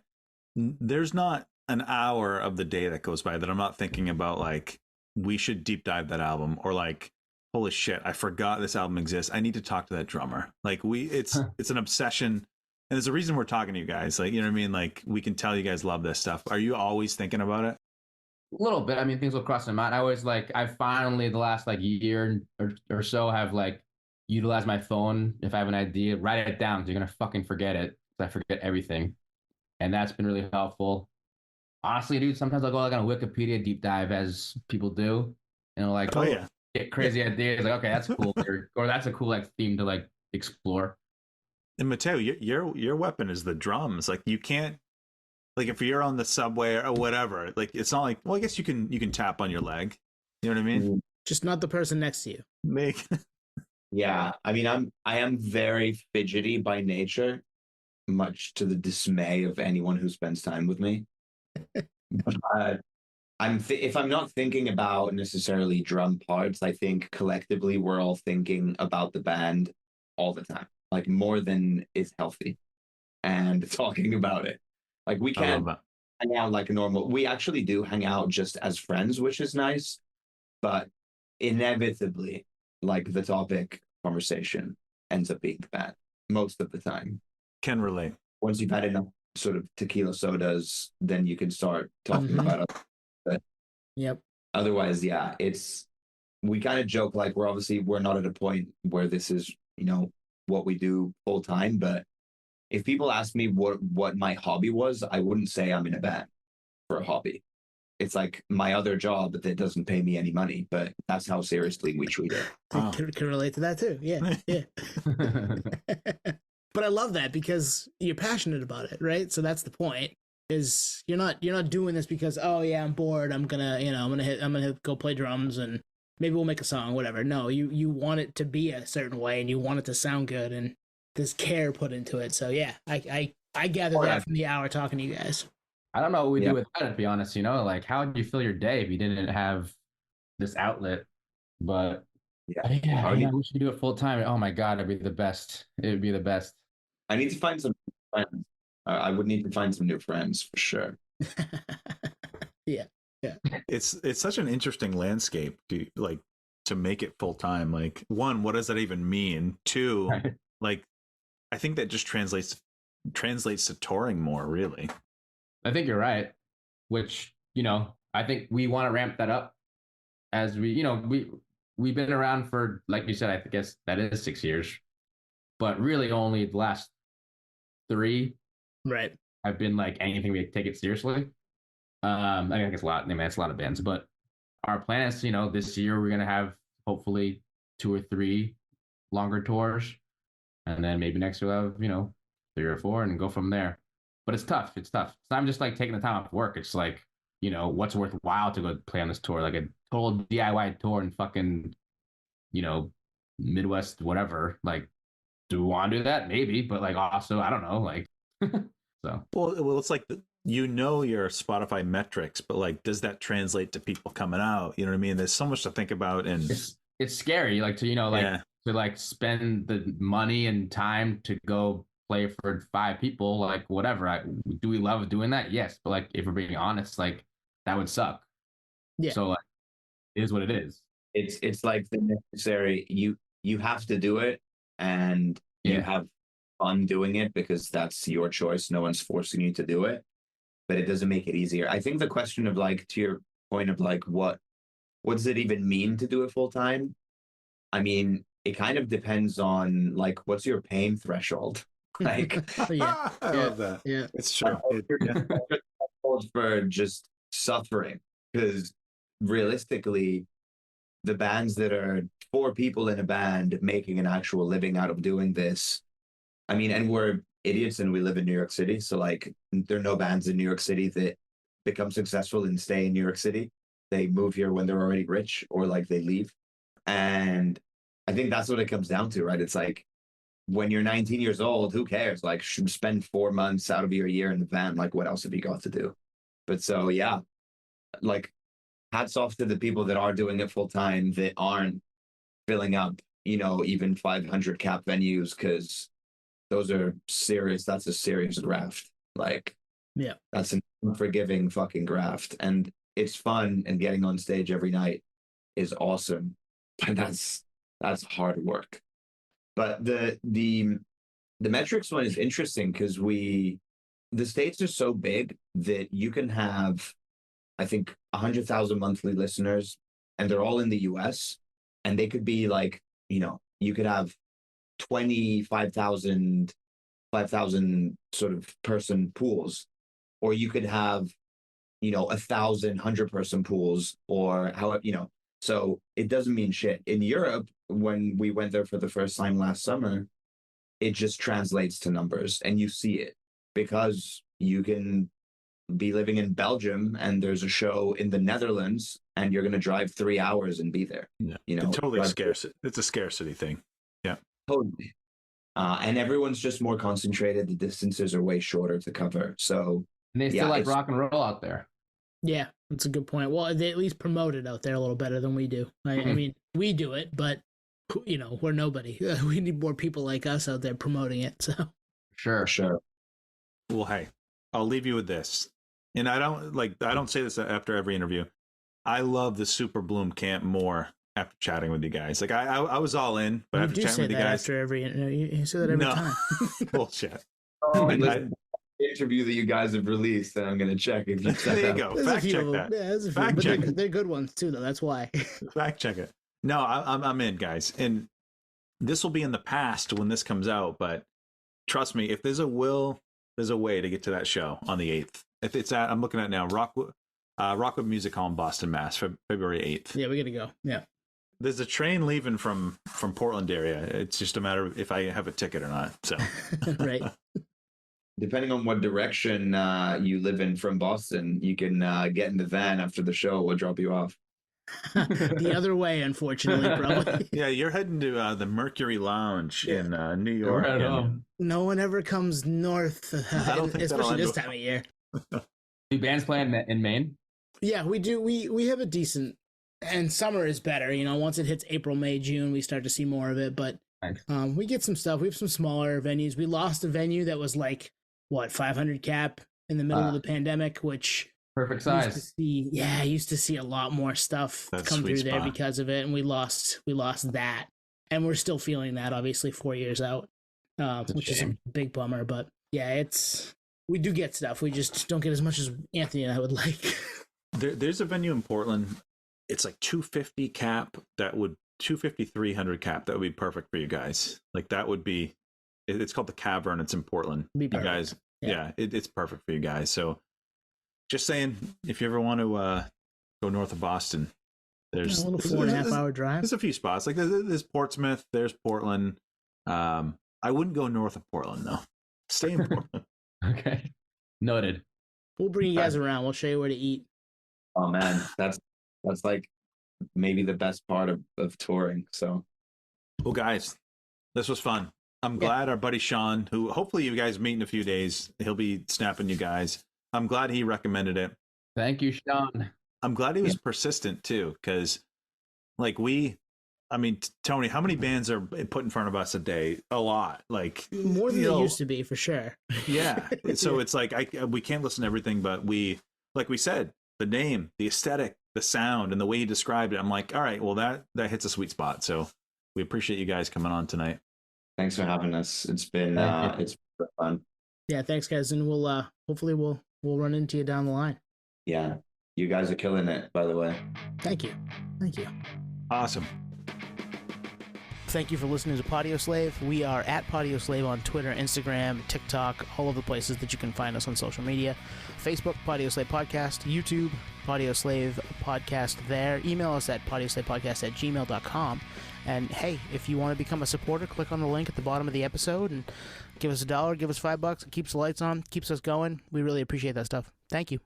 there's not an hour of the day that goes by that I'm not thinking about like we should deep dive that album, or like, holy shit, I forgot this album exists. I need to talk to that drummer. Like it's an obsession. And there's a reason we're talking to you guys. Like, you know what I mean? Like we can tell you guys love this stuff. Are you always thinking about it? A little bit. I mean, things will cross my mind. I finally, the last like year or so, have like utilized my phone. If I have an idea, write it down, because you're going to fucking forget it. I forget everything. And that's been really helpful. Honestly, dude, sometimes I'll go like on a Wikipedia deep dive, as people do. And like, yeah, get crazy ideas. Like, okay, that's cool. or that's a cool like theme to like explore. And Matteo, your weapon is the drums. Like you can't, like if you're on the subway or whatever, like it's not like, well, I guess you can tap on your leg. You know what I mean? Just not the person next to you. Yeah, I mean, I am very fidgety by nature, much to the dismay of anyone who spends time with me. But if I'm not thinking about necessarily drum parts, I think collectively we're all thinking about the band all the time, like more than is healthy, and talking about it. Like we can't hang out like a normal. We actually do hang out just as friends, which is nice, but inevitably, like the topic conversation ends up being the band most of the time. Can relate. Once you've had enough sort of tequila sodas, then you can start talking about it. But yep. Otherwise, yeah, we kind of joke like we're not at a point where this is, what we do full time. But if people ask me what my hobby was, I wouldn't say I'm in a band for a hobby. It's like my other job that doesn't pay me any money, but that's how seriously we treat it. I can relate to that too. Yeah. But I love that because you're passionate about it, right? So that's the point. Is you're not doing this because, oh yeah, I'm bored, I'm gonna go play drums and maybe we'll make a song, whatever. No, you want it to be a certain way and you want it to sound good, and there's care put into it. So yeah, I gather that from the hour talking to you guys. I don't know what we do with that, to be honest. Like, how would you fill your day if you didn't have this outlet? But yeah, we should do it full time. Oh my god, it'd be the best. It would be the best. I need to find some friends. I would need to find some new friends for sure. Yeah. It's such an interesting landscape to make it full time. Like, one, what does that even mean? Two, like, I think that just translates to touring more, really. I think you're right. Which, I think we want to ramp that up as we've been around for, like you said, I guess that is 6 years, but really only the last 3 right have been like anything we take it seriously. I think it's a lot. I mean, it's a lot of bands, but our plan is, this year we're gonna have hopefully 2 or 3 longer tours, and then maybe next year we'll have 3 or 4 and go from there. But it's tough. It's tough. It's not just like taking the time off work. It's like, what's worthwhile to go play on this tour, like a total DIY tour in fucking, Midwest, whatever. Like, do we want to do that? Maybe, but like also, I don't know, like, so. Well, it's like your Spotify metrics, but like, does that translate to people coming out? You know what I mean? There's so much to think about, and it's scary, like to to like spend the money and time to go play for 5 people, like whatever. Do we love doing that? Yes, but like if we're being honest, like that would suck. Yeah. So like, it is what it is. It's like the necessary. You have to do it, and you have fun doing it because that's your choice. No one's forcing you to do it, but it doesn't make it easier. I think the question of like, to your point of like, what does it even mean to do it full time? I mean, it kind of depends on like, what's your pain threshold? Like, I love that. Yeah, it's true. For just suffering, because realistically, the bands that are 4 people in a band making an actual living out of doing this, I mean, and we're idiots and we live in New York City, so like there are no bands in New York City that become successful and stay in New York City. They move here when they're already rich, or like they leave. And I think that's what it comes down to, right? It's like, when you're 19 years old, who cares? Like, should spend 4 months out of your year in the van. Like, what else have you got to do? But so, yeah, like, hats off to the people that are doing it full time, that aren't filling up, even 500 cap venues, because those are serious. That's a serious graft. Like, yeah, that's an unforgiving fucking graft. And it's fun, and getting on stage every night is awesome. But that's hard work. But the metrics one is interesting because the States are so big that you can have, I think, 100,000 monthly listeners, and they're all in the US, and they could be like, you could have 5,000 sort of person pools, or you could have, 1,000 100-person pools, or however, so it doesn't mean shit. In Europe, when we went there for the first time last summer, it just translates to numbers, and you see it, because you can be living in Belgium and there's a show in the Netherlands, and you're going to drive 3 hours and be there. Yeah, totally scarce. It's a scarcity thing. Yeah, totally. And everyone's just more concentrated. The distances are way shorter to cover. So, and they still like rock and roll out there. Yeah, that's a good point. Well, they at least promote it out there a little better than we do. I mean, we do it, but we're nobody. We need more people like us out there promoting it. So sure. Well, hey, I'll leave you with this, and I don't say this after every interview. I love the Superbloom camp more after chatting with you guys. Like I was all in, but after chatting with you guys, after every you say that every time. Bullshit. Interview that you guys have released, and I'm going to check if you said there you go. Fact check that. Yeah, fact check. They're good ones too, though. That's why. Fact check it. No, I'm in, guys, and this will be in the past when this comes out. But trust me, if there's a will, there's a way to get to that show on the 8th. If it's I'm looking at now, Rockwood Music Hall in Boston, Mass, February 8th. Yeah, we got to go. Yeah. There's a train leaving from Portland area. It's just a matter of if I have a ticket or not. So right. Depending on what direction you live in from Boston, you can get in the van after the show. We'll drop you off. The other way, unfortunately, probably. Yeah, you're heading to the Mercury Lounge in New York. No one ever comes north, especially this time of year. Do bands play in Maine? Yeah, we do. We have a decent, and summer is better. Once it hits April, May, June, we start to see more of it. But we get some stuff. We have some smaller venues. We lost a venue that was like 500 cap in the middle of the pandemic, which perfect size. I used to see a lot more stuff come through there because of it, and we lost that, and we're still feeling that, obviously 4 years out, which is a big bummer. But yeah, we do get stuff. We just don't get as much as Anthony and I would like. There's a venue in Portland. It's like 250 cap. 250, 300 cap. That would be perfect for you guys. Like that would be. It's called the Cavern. It's in Portland. You guys, it's perfect for you guys. So, just saying, if you ever want to go north of Boston, There's a little 4.5 hour drive. There's a few spots. Like there's Portsmouth, there's Portland. I wouldn't go north of Portland though. Stay in Portland. Okay. Noted. We'll bring you guys around. We'll show you where to eat. Oh man, that's like maybe the best part of touring. So, well, guys, this was fun. I'm glad our buddy Shawn, who hopefully you guys meet in a few days, he'll be snapping you guys. I'm glad he recommended it. Thank you, Shawn. I'm glad he was persistent too, because like Tony, how many bands are put in front of us a day? A lot, like more than they used to be, for sure. Yeah. So it's like we can't listen to everything, but like we said, the name, the aesthetic, the sound, and the way he described it, I'm like, all right, well that hits a sweet spot. So we appreciate you guys coming on tonight. Thanks for having us. It's been it's been fun. Yeah, thanks guys, and we'll hopefully we'll run into you down the line. Yeah, you guys are killing it, by the way. Thank you. Awesome. Thank you for listening to Podioslave. We are at Podioslave on Twitter, Instagram, TikTok, all of the places that you can find us on social media. Facebook, Podioslave Podcast. YouTube, Podioslave Podcast there. Email us at podioslavepodcast@gmail.com. And hey, if you want to become a supporter, click on the link at the bottom of the episode and give us $1, give us $5. It keeps the lights on, keeps us going. We really appreciate that stuff. Thank you.